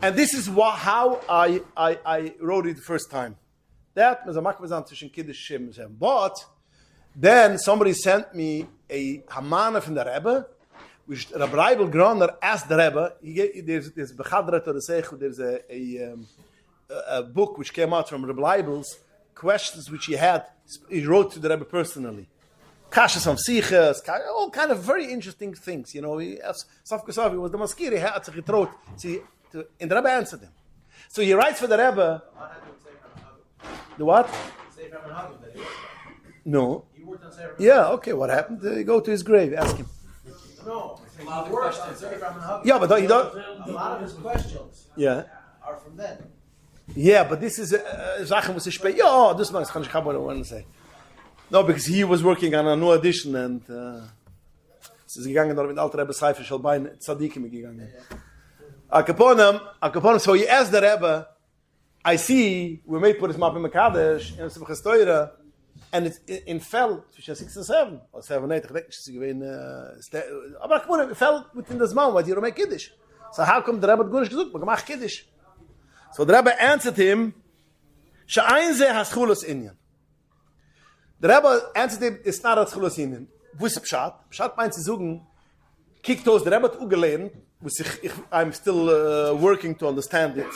And this is how I wrote it the first time. That was a makbezan zwischen Kiddush Shem and 7. But then somebody sent me a Hamana from the Rebbe, which Rabbi Reibel Groner asked the Rebbe. There's Bechadrat or there's a book which came out from Rabbi Reibel's questions which he wrote to the Rebbe personally. Kashas on Siches, all kind of very interesting things. You know, Saf Kosavi was the maskir. He had to getrot. And the Rebbe answered him. So he writes for the Rebbe. The what? No. Yeah, okay, what happened? Go to his grave, ask him. No, he worked on Sefer Menhagim. Yeah, but he don't. A lot of his questions are from then. Yeah, but this is Sachen muss ich später. Ja, das kann ich want to say. No, because he was working on a new edition and es ist gegangen dort mit alter Rebbe Seifer schon bei Tzadikim gegangen. Al Kaponim, so he asked the Rebbe, I see we made put his map in Mekadesh and Simchas Torah. And it's in fell zwischen 6 and 7 or 7 8 gedacht sie gewen aber kommen it fell within the zman what you make Kiddush. So how come the Rebbe gut gesagt mach Kiddush? So the Rebbe answered him she'ainze haschulos inyan. The Rebbe answered him it's not haschulos inyan. Wus pshat meint zu sagen kickt aus the Rebbe ugelehnt was I'm still working to understand it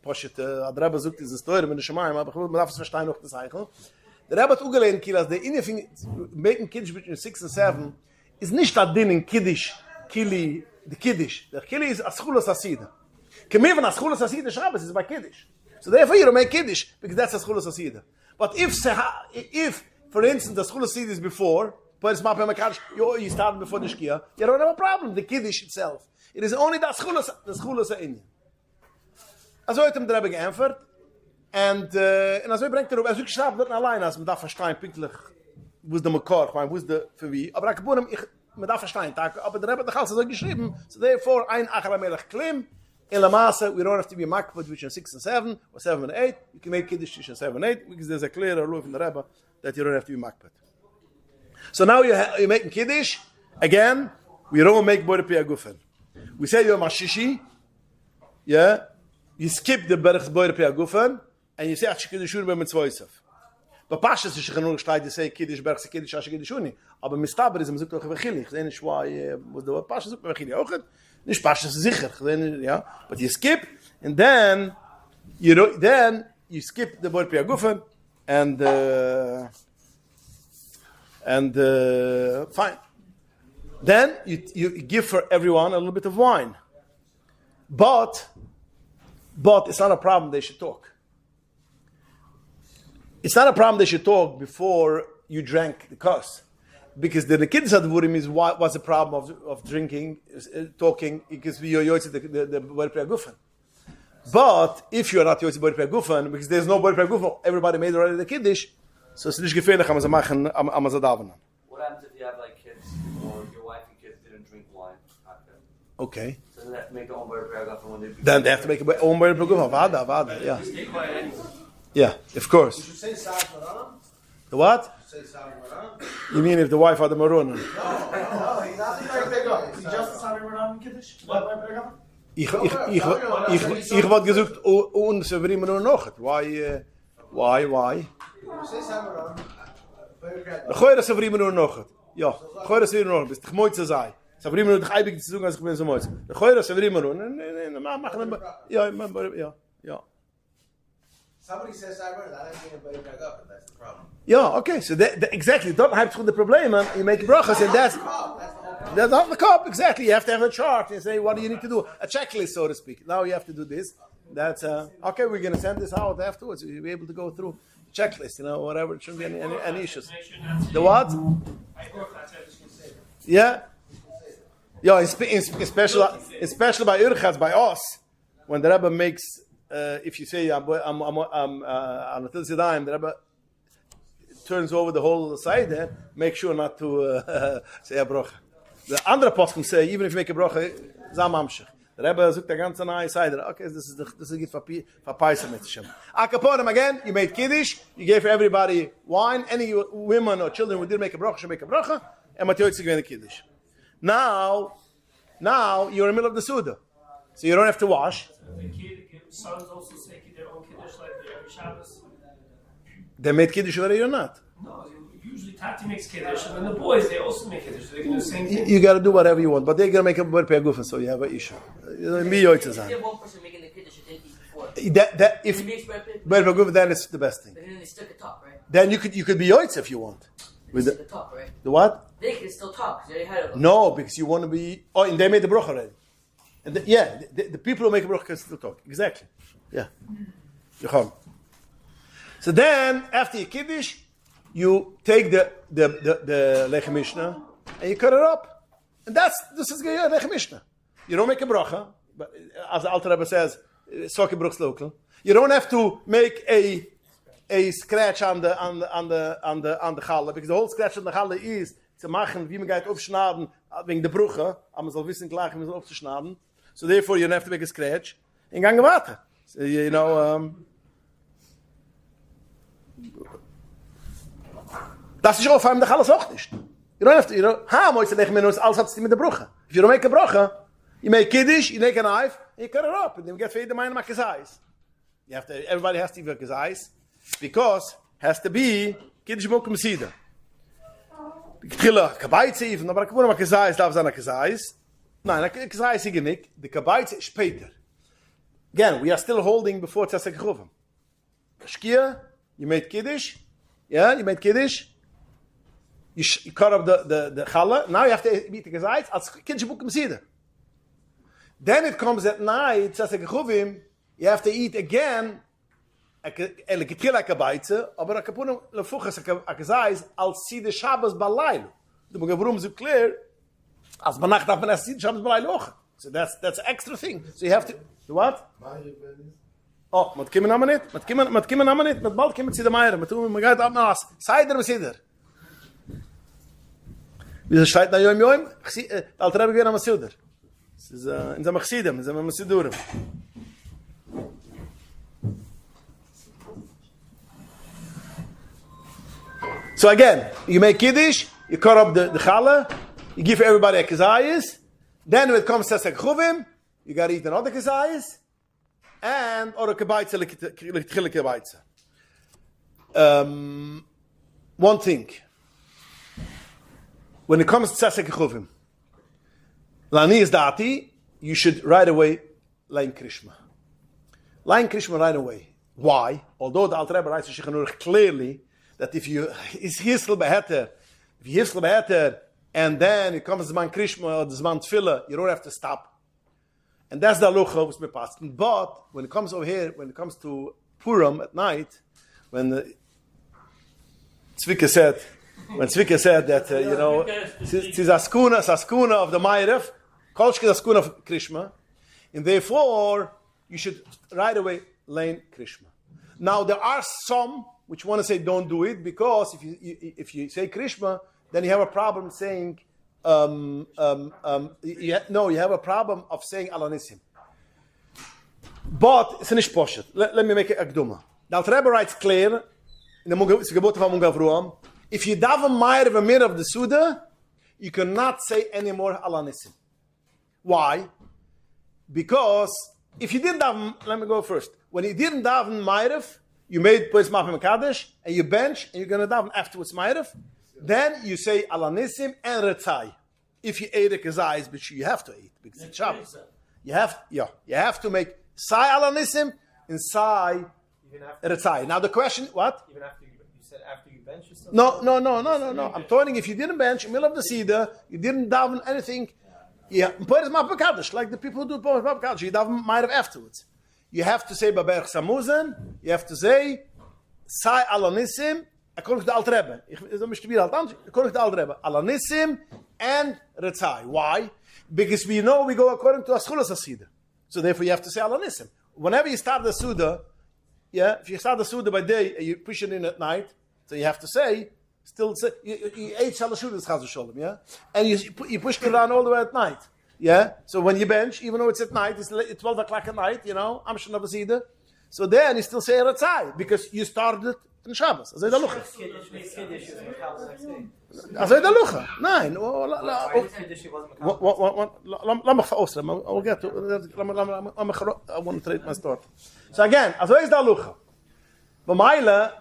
poshet the Rebbe sagt diese Story mit der Shemaim aber ich darf es verstehen noch das Eichel. Der Rebbe hat ugelehnt, Kilas, der Inne making Kiddush between 6 and 7 is nicht that din in Kiddush, the Kiddush. The Kili is Aschulos Asida. Kemivan Aschulos Asida Shabbos is by Kiddush. So therefore you don't make Kiddush, because that's Aschulos Asida. But if, for instance, the Aschulos Asida is before, you started before the Shkia, you don't have a problem, the Kiddush itself. It is only the Aschulos Inyan. Also hat ihm der Rebbe geämpfert. Und also bringt er auf, also ich schlafe dort allein, als man da verstehen, pinklich, wo ist der Mekar, wo ist der für wie. Aber Akapunem, man darf verstehen, aber der Rebbe hat doch alles so geschrieben, so therefore, ein Acharamelech Klim, in La Masse, we don't have to be makput between 6 and 7, or 7 and 8, you can make Kiddush between 7 and 8, because there's a clear rule from the Rebbe that you don't have to be makput. So now you're making Kiddush, again, we don't make Bore Pia Gufen. We say you're Mashishi, yeah, you skip the Berachs Bore Pia Gufen, and you say, Ach, Kiddush Uri Bem Mitzvoisav. But Pashas is genug steht to say Kiddush Berachs Kiddush Ach Kiddush Uri. Aber Mistaber is mizuk doch Vechili. Ich sehe nicht, was der Wort Pashas ist, Vechili auch. Nicht Pashas sicher, ja. But you skip, and then you skip the Bore Pia Gufen, and fine. Then you give for everyone a little bit of wine. But it's not a problem they should talk. It's not a problem they should talk before you drank the kos. Because the Nekidus Advurim is what's the problem of drinking, talking, because you're Yotzi the Bore Pia Gufen. But if you're not Yotzi Bore Pia Gufen, because there's no Bore Pia Gufen, everybody made already the Kiddush, so it's not gefährlich, am Azadavan. What happens if you have like kids, or your wife and kids didn't drink wine? Okay. So they have to make their own Bore Pia Gufen when they Then they have to make their own Bore Pia Gufen. Vada, yeah. Yeah, of course. You should say Sav The what? Say Sav You mean if the wife had the maroon? No, he's not the just sorry we're not in Kiddush. Ich wollte gesucht und Severin nur noch. Why? Say Sav Gooi Severin nur noch. Ja, gooi Severin nur noch. Bist du mooi zu sein? Severin nur doch eibig zu sagen, als ich bin so mooi. Gooi Severin nur. Nee, machen ja. Somebody says Sav that ain't gonna break back up, and that's the problem. Yeah, okay. So exactly. Don't have to the problem. You make brachas, and that's not the cup. Exactly. You have to have a chart and say, what do you need to do? A checklist, so to speak. Now you have to do this. That's okay. We're going to send this out afterwards. You'll be able to go through checklist. Whatever. It shouldn't be any issues. The what? Yeah. Yeah. Especially by Urchatz, by us, when the Rebbe makes, if you say I'm until Zidayim, the Rebbe turns over the whole side there, make sure not to say a brocha. The andere poskim say, even if you make a brocha, zamamshich. The Rebbe sucht the ganze nahe side. Okay, this is good for paisa mitzvah. Akaponim again, you made kiddush, you gave for everybody wine. Any women or children who didn't make a brocha should make a brocha, and matyoytzik made a kiddush. Now you're in the middle of the suda, so you don't have to wash. The sons also say their own kiddush like every Shabbos. They made kiddush already or not? No, usually Tati makes kiddush, and then the boys they also make kiddush. They can do the same thing. You got to do whatever you want, but they're gonna make a Bore Pia Gufen, so you have an issue. If you have one person making the kiddush, you didn't eat before. That if He makes Bore Bore Pia Gufen, then it's the best thing. But then they stick a top, right? Then you could be yoitz if you want. They stick a top, right? The what? They can still talk, because they already had it. No, because you want to be. Oh, and they made the brocha already. And the people who make a brocha can still talk. Exactly. Yeah. So then, after your kiddush, you take the lechem mishnah and you cut it up, and this is lechem mishnah. You don't make a bracha, but as the Alter Rebbe says, soke bruchs local. You don't have to make a scratch on the challah, because the whole scratch on the challah is to machen wie man geht aufschnaden wegen der bruche, aber man soll wissen gleich wie man soll aufzuschnaden. So therefore you don't have to make a scratch. In gange water. So, das ist auf einem der Challah auch nicht. You don't have to, moise lech minus, alles hat mit der Bruche. If you don't make a Bruche, you make kiddush, you take a knife, and you cut it up, and then you get fed the mind ofkezais. Everybody has to eat kezais, because has to be kiddush mokum sida. Tchila, kabaitze even, aber kapuna kezais, darf sein a kezais. Nein, a kezais ist nicht, the kabaitze später. Again, we are still holding before tzasek chuvim. Shkia, you made kiddush, you made kiddush, you cut up the challah. Now you have to eat the gezayis as kiddush bukum sida. Then it comes at night, tzasek chuvim, you have to eat again a kabaitze, aber a kapunem lefuchas a gezayis al sida Shabbos balaylu. The Bugavrum is clear as banach darf man as sida Shabbos balaylu. So that's an extra thing. So you have to do what? Oh, mit kimmen am nicht, mit kimmen am nicht, mit bald kimmen sie der Meier, mit tun mir geht ab nach. Seider was sider. Wie das steht da joim, alter habe wir am sider. Es ist in der Machsidem, in der Machsidurim. So again, you make Kiddush, you cut up the challah, you give everybody a kezayis, then when it comes to Chuvim, you got to eat another kezayis, and or a kebaitza l'tchila kebaitza. One thing, when it comes to Tzesek Chuvim, Lani is dati, you should right away line Krishma. Line Krishma right away. Why? Although the Alter Rebbe writes clearly that if you hisl beheter, and then it comes Zman Krishma or Zman Tefillah, you don't have to stop. And that's the halacha was me passing. But when it comes over here, when it comes to Purim at night, when Tzvika said that it's a skuna of the Ma'ariv, Kolshke is a skuna of Krishma, and therefore you should right away lane Krishma. Now there are some which want to say don't do it because if you say Krishma, then you have a problem saying you have a problem of saying Alanissim. But it's nicht poshet. Let me make it a gduma. The Alter Rebbe writes clear in the Gebote von Mungavruam, if you daven Ma'ariv a minute of the Suda, you cannot say any more Alanissim. Why? Because if you didn't daven, let me go first. When you didn't daven Ma'ariv, you made Pois Maf Mekadesh, and you bench, and you're going to daven afterwards Ma'ariv, then you say Alanissim and Retzai. If you ate a kezayis, which you have to eat, because it's Shabbos. You have to make Sai Alanissim and Sai Retzai. Now the question, what? Even after you said after you bench yourself? No. I'm telling you, if you didn't bench, in the middle of the Seder, you didn't daven anything, Pois Maf Mekadesh, like the people who do Pois Maf Mekadesh, you daven Ma'ariv afterwards. You have to say Baberch Samuzen, you have to say Sai Alanissim, according to the Alter Rebbe. According to the Alter Rebbe. Alanissim and Retzai. Why? Because we know we go according to Aschulas Asida. So therefore you have to say Alanissim. Whenever you start the Suda, if you start the Suda by day and you push it in at night, so you have to say, you ate Shalashudas Chaz Sholem, and you push it around all the way at night. So when you bench, even though it's at night, it's 12 o'clock at night, Amshan of Asida. So then you still say Retzai, because you started in Shabbos. Azay da lucha. Azay da lucha. Nein. Lass mich verausren. I'll get to I want to trade my start. So again, azay da lucha. B'mayla.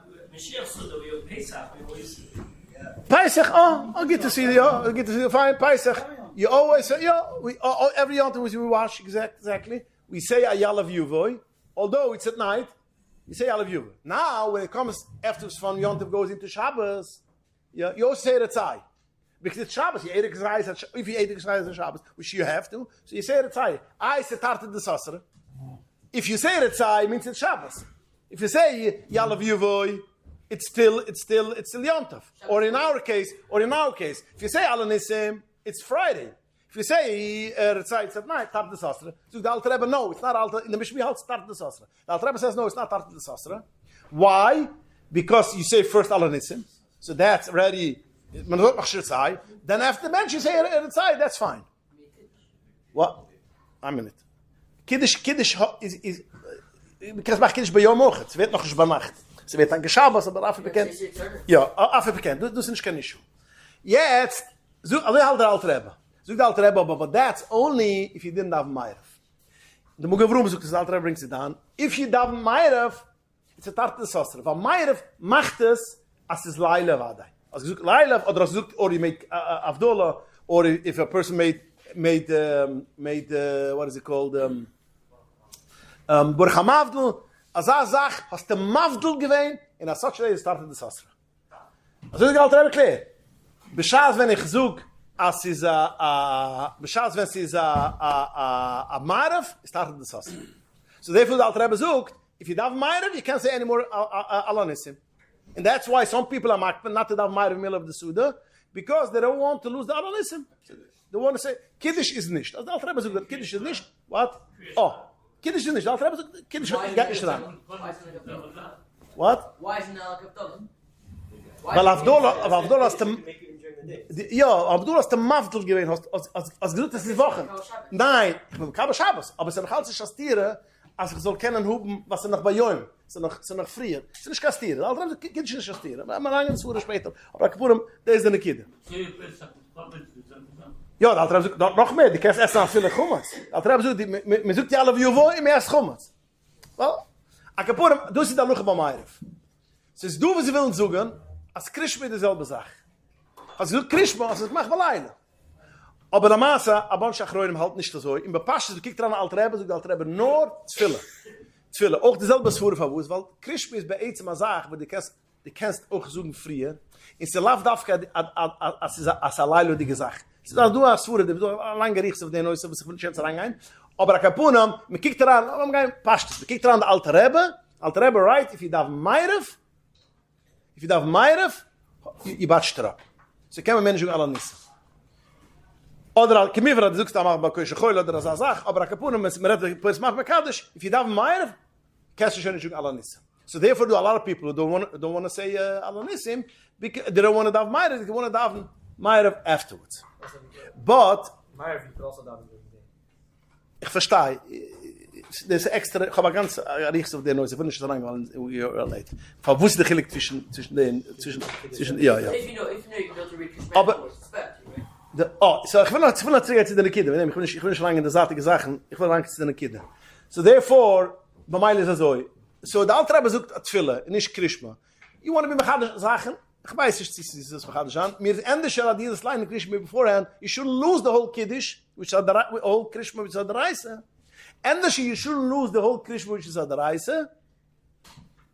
Pesach, I'll get to see the fine Pesach. You always say, every yom we wash, exactly. We say Ayalav Yuvoy, although it's at night, you say Ayalav Yuvoy. Now, when it comes after from Yom Tov goes into Shabbos, you also say Retzai. Because it's Shabbos, if you ate Kezayis on Shabbos, which you have to, so you say Retzai. I say Tartet de Sasra. If you say Retzai, it means it's Shabbos. If you say Ayalav Yuvoy, it's still Yom Tov. Or in our case, if you say Alanissim, it's Friday. If you say Retzai, it's at night, Tartet de Sasra. So the Alter Rebbe, no, it's not Alter. In the Mishmi Hal, it's Tartet de Sasra. The Alter Rebbe says, no, it's not Tartet de Sasra. Why? Because you say first Alanissim. So that's already, then after the bench you say Retzai, that's fine. What? A minute. Kiddush is because mach Kiddush bei Yom Ochet. Es wird noch nicht bei Nacht. Es wird dann Geshabbos, aber Affe bekennt. Ja, Affe bekennt. Du sind kein Issue. Jetzt, also halt der Alter Rebbe. Zug der Alter Rebbe, but that's only if you didn't have Ma'ariv. The Mugavrum sucht, the Alter Rebbe brings it down. If you daven Ma'ariv, it's a Tartet de Sasra. But Ma'ariv macht es, as is Laila Vadai. As you Laila, or you make Avdullah, or if a person made what is it called? Burcha Mavdul, as a Zach, has the Mavdul gewähnt, and as such a day is Tartet de Sasra. Also the Alter Rebbe clear. B'shaz wenn ich zug, as is b'shaz wenn is a Ma'ariv, is Tartet de Sasra. So therefore the Alter Rebbe zug, if you daven Ma'ariv, you can't say any more Alanissim. And that's why some people are makpen not to daven Ma'ariv in the middle of the Suda, because they don't want to lose the Alanissim. They want to say, Kiddush is nicht. As the Alter Rebbe zug, Kiddush is nicht. What? Kiddush nicht, Alter Rebbe sagt, Kiddush geht nicht rein. What? Why isn't that like Abdullah? Weil Avdullah ist dem, Make it during the day. ja, Avdullah ist dem Mavdel gewesen, als gesagt, das ist die Woche. Nein, ich bin Kabel Shabbos, aber es ist noch alles nicht kastieren, als ich soll kennen, was noch bei Joim, es ist noch frier. Es ist nicht kastieren, Alter Rebbe sagt, Kiddush nicht kastieren. Wir lange zu später, aber Kapurim, der ist eine Kidde. Ja, der Alter Rebbe sagt, noch mehr, die kannst essen an viele Chumas. Der Alter Rebbe sagt, man sucht die alle wie wo, im ersten Chumas. Well, a Kapurim, du sie da luche beim Eiref. So ist du, was sie wollen sagen, als Krishma dieselbe Sache. Als du Krishma, als ich mach alleine. Aber der Maße, a bunch Achroinim halt nicht so. In Bepasche, du kiekst dran an Alter Rebbe, sagt der Alter Rebbe, nur Tfille. Auch dieselbe Sfuhre von Wus, weil Krishma ist bei Eizem a Sache, wo du kennst auch suchen früher. In se lauf dafka, als a leilodige Sache. Du hast Sfuhre, du hast lange Riechs auf den Neusen, was ich will nicht reingehen. Aber a Kapunam, man kiekt daran, passt es, man kiekt daran der Alter Rebbe, right, if you have Meirev, you batsch drauf. So kann man Menschen alle nicht. Oder Kemivra, du suchst am Bakoische Choil oder so Sach, aber Kapunem, man redet Purs Mekadsh, if you have Meirev, kannst du schon nicht alle nicht. So therefore do a lot of people who don't want to say Alanisim, because they don't want to have Meirev, they want to have Meirev afterwards. But Meirev, you could also daven during the day. ich verstehe, das ist extra, ich habe ganz riechs auf der Neuse, ich will nicht so lange, weil you're late. Ich wusste der Chilik zwischen, ja. If you know you go to read Kishmer, Aber- it's bad, right? So ich will noch zurück zu den Kindern, ich will nicht lange in der saatige Sachen, ich will lang zu den Kindern. So therefore, bei mir ist es so der Alter Rebbe sucht Tfille, nicht Krishma. You want to be mechadisch Sachen? Ich weiß nicht, ist das mechadisch an. Mir ende schon dieses line in Krishma beforehand, you shouldn't lose the whole Kiddush, which are the whole Krishma, which are the Reise. And you shouldn't lose the whole Krishma, which is the Reise.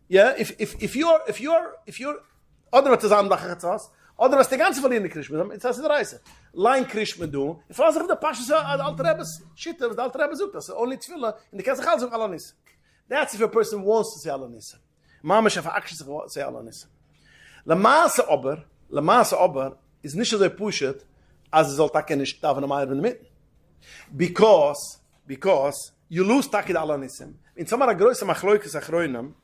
Yeah, if you're oder was zusammen machen jetzt oder was die ganze verliehene Krishma, jetzt hast du die Reise. Line Krishma do, ich frage sich, der Pascha so, der Alter Rebbe's shit, der Alter Rebbe sucht, das only Tfilla, und die kannst sich alles auf Alanis. That's if a person wants to say Alanis. Mama ist einfach actually to say Alanis. La Masse aber, ist nicht so pushet, als es soll takke nicht da von der Meier in der Mitte. Because you lose takke der Alanissim. In so einer größeren Machloikes Achroinem,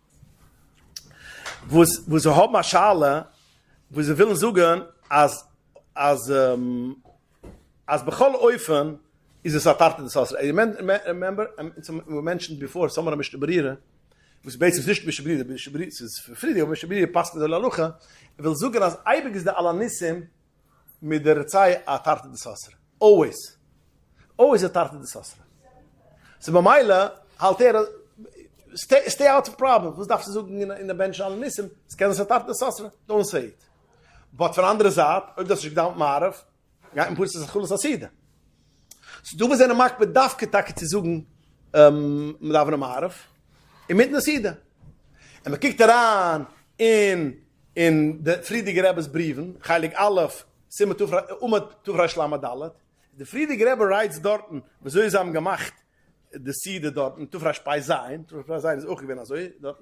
wo sie haben eine Schale, wo sie wollen sagen, als bechol Eufen ist es eine Tarte des Hauses. Remember, we mentioned before, someone mischt überieren, wo es beizig nicht mischt überieren, es ist für Friede, aber mischt überieren passt in der Lalucha, will sagen, als Eibig ist der Alanissim mit der Rezei a Tarte des Hauses. Always a Tarte des Hauses. So bei Meile, halt stay out of problem. Was darfst du suchen in der Bench Alanissim? Es kann es a Tarte des Hauses, don't say it. But von anderer Seite, ob das sich gedammt Marev, ja, im Puls ist es Chulas Aside. So du bist eine Mark bedarf getacke zu suchen, mit Avner Marev, in mitten Aside. Und man kiegt daran in de Friedige Rebbe's Briefen, Heilig Alef, Simme Tufra Shlama Dalet, de Friedige Rebbe writes dort, wieso ist am gemacht, de Side dort, Tufra Speisein ist auch gewinn, also dort,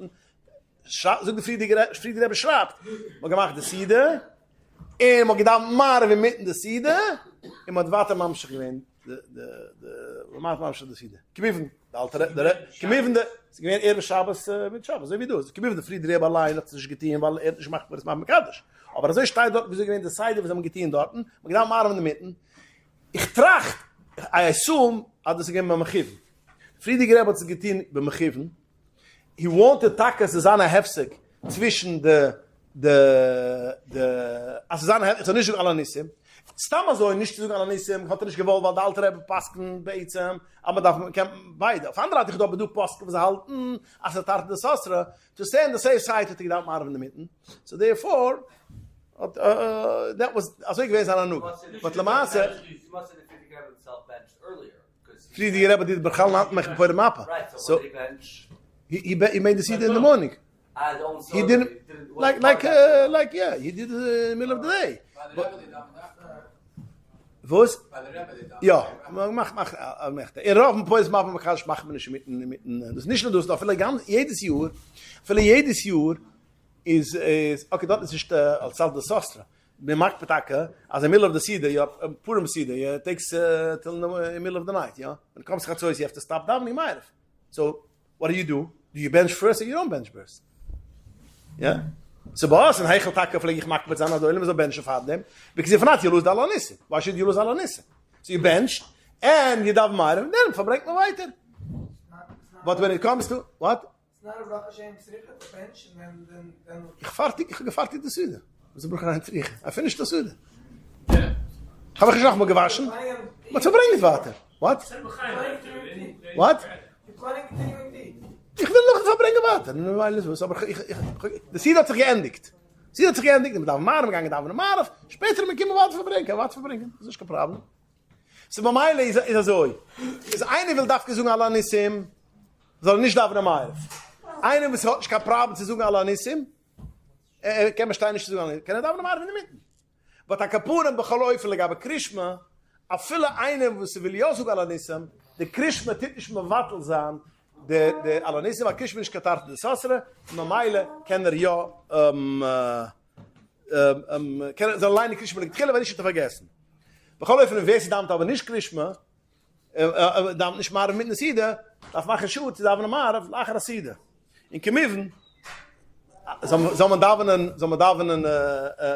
so de Friedige Rebbe schreibt, man gemacht de Side, en man gedaan maar we mitten de Side, en man water mamsch gewinn, de mamsch de Side. Kemiven, de altere, kemiven de, ze gewinn eerder Shabbos mit Shabbos, so wie du, kemiven de Friede Rebbe allein, dat sich getien, weil nicht macht, was man mekadisch. Aber so steht dort, wie so gewinn de Side, was man getien dort, man gedaan maar in de mitten. Ich tracht, I assume, hat es gewinn beim Mechiven. Friede Rebbe hat es getien beim Mechiven. He wanted takas as ana hefsek zwischen Asana hat nicht so Alanissim. Stamma so nicht so Alanissim, hat nicht gewollt, weil der Alter Rebbe Pasken beizem, aber darf man beide. Auf andere hat ich doch bedu Pasken, was halten, als Tarte des Osra, to stay on the safe side, to get out Marv in the mitten. So therefore, that was, also ich weiß an Anug. But Lamasse, You must have defeated Rebbe himself benched earlier. Friede Rebbe did Berchal not make before the mappa. Right, so So what did he bench? he made the seed in the morning. He didn't, yeah, he did it in the middle of the day. Was? Ja, macht. In Rauf und Poes machen wir nicht mitten. Das ist nicht nur das, jedes Jahr ist, okay, das ist als Salz des Sostra. Wir machen Petake, als in the middle of the Sida, you have Purim Sida, it takes till in the middle of the night, ja. When it comes to Chatzois, you have to stop davening Meirev. So what do? Do you bench first or you don't bench first? Yeah? So bei uns, in Heicheltake, vielleicht ich mag mit seiner Säule, so bench of them, because if not, you lose the Alanissim. Why should you lose Alanissim? So you bench, and you daven more, and then verbringt man weiter. But when it comes to, what? It's not a Baruch Hashem tzricha to bench, and then... Ich gefartig de Süde. Was ist Bruch rein triegen? I finished the Süde. Habe ich noch mal gewaschen? Was verbringt weiter? What? What? You're planning continuing deed. Ich will noch verbringen weiter. Aber der Sied hat sich geendigt. Sie hat sich geendigt, mit Avmarv gegangen, Avmarv. Später mit Kimmel Water verbringen. Das ist kein Problem. So bei Meile ist so. Das eine will darf gesungen Allah Nissim, soll nicht Avmarv. Eine will kein Problem zu singen Allah Nissim. Kann man steinig zu singen. Kann er Avmarv in der Mitte. Aber der Kapuren begeläufelig, aber Krishma, a viele eine, wo sie will ja singen Allah Nissim, der Krishma tut nicht mehr Wattel sein, de Alanissim, a Krishma nicht getart des Sasre, ma Meile kann ja, kann so alleine Krishma nicht trillen, wenn nicht zu vergessen. Begeläufelig, wenn sie damit aber nicht Krishma, damit nicht mal mit einer Siede, darf machen Schuhe, sie darf mal auf lacher Siede. In Kemiven, soll man davenen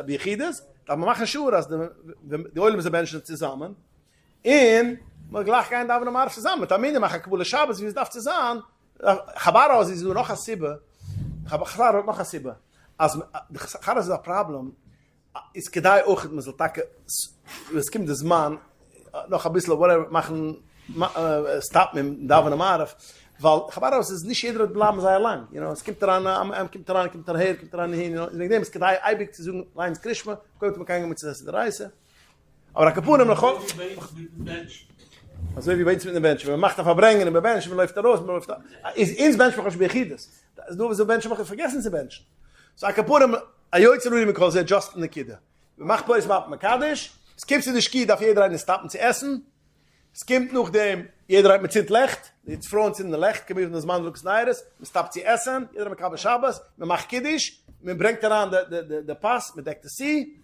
Biechides, darf man machen Schuhe, als die Oilem sind Menschen zusammen, in man gleich kein davenen Marf zusammen. Da meine machen Kabule Shabbos, wie es darf zu sagen, Chabaros ist noch ein Sibbe, Chabaros noch ein Sibbe. Als Chabaros ist ein Problem, ist gedei auch, man soll takke, es kommt das Mann, noch ein bisschen, whatever, machen, stop mit davenen Marf, weil Chabaros ist nicht jeder bleiben sehr lang. You know, es kommt daran, kommt daran hin, ich denke, es gedei eibig zu sagen, Leins Krishma, kommt man kein mit der Reise. Aber der Kapunem noch also wie weit mit dem Bench, man macht da verbringen im Bench, man läuft da raus, man läuft da. Ist ins Bench mach ich begides. Das nur so Bench mach vergessen zu Bench. So a Kapunem, a joitz nur mit Kose just in the kid. Wir macht Pors mit Makadisch. Es gibt in der Ski auf jeder eine Stappen zu essen. Es gibt noch dem jeder mit Zint Licht, jetzt Front in der Licht, gibt das Mann Lux Naires, man stappt zu essen, jeder mit Shabbos, man macht Kiddisch, man bringt daran der Pass mit deckt See.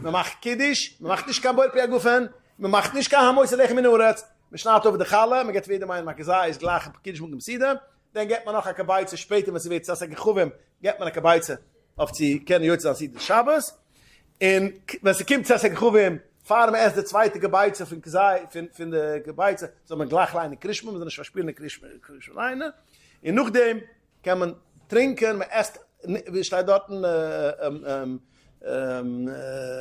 Man macht Kiddisch, man macht nicht kein Boypegufen, man macht nicht kein Hamoise lech minurat. Man schnauht over de Galle, man geht wieder mal in Makazai, ist gleich Kiddisch mit dem Siede. Dann geht man noch ein Kabaize später, wenn sie wird, dass Gechuvim, geht man ein Kabaize auf die kennen jetzt an sie des Shabbos. Und wenn sie kommt, dass Gechuvim, fahren wir erst der zweite Kabaize von Kazai, von der Kabaize, so man gleich kleine Krishma, man nicht verspielen Krishma alleine. Und nachdem kann man trinken, man erst, wie steht dort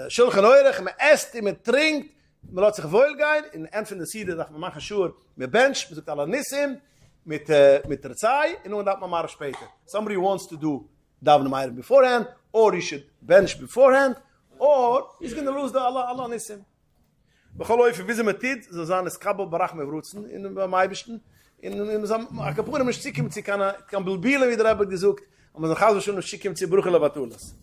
Schulchen Eurech, man esst, man trinkt, man lässt sich wohl gehen, in der Ende von der Siede darf man machen Schuhe mit Bench, man sagt Alanissim, mit der Zeit, und dann darf man mal später. Somebody wants to do Daven Meir beforehand, or he should bench beforehand, or he's going to lose the Alanissim. Wir gehen laufen, wie sie mit Tid, so sagen, es Kabel Barach mehr Wurzeln, in dem Maibischen, in so einem Kapunem, ich kann bilbilen, wie der Rebbe gesucht, aber man kann schon, ich kann Bruchele Batulas.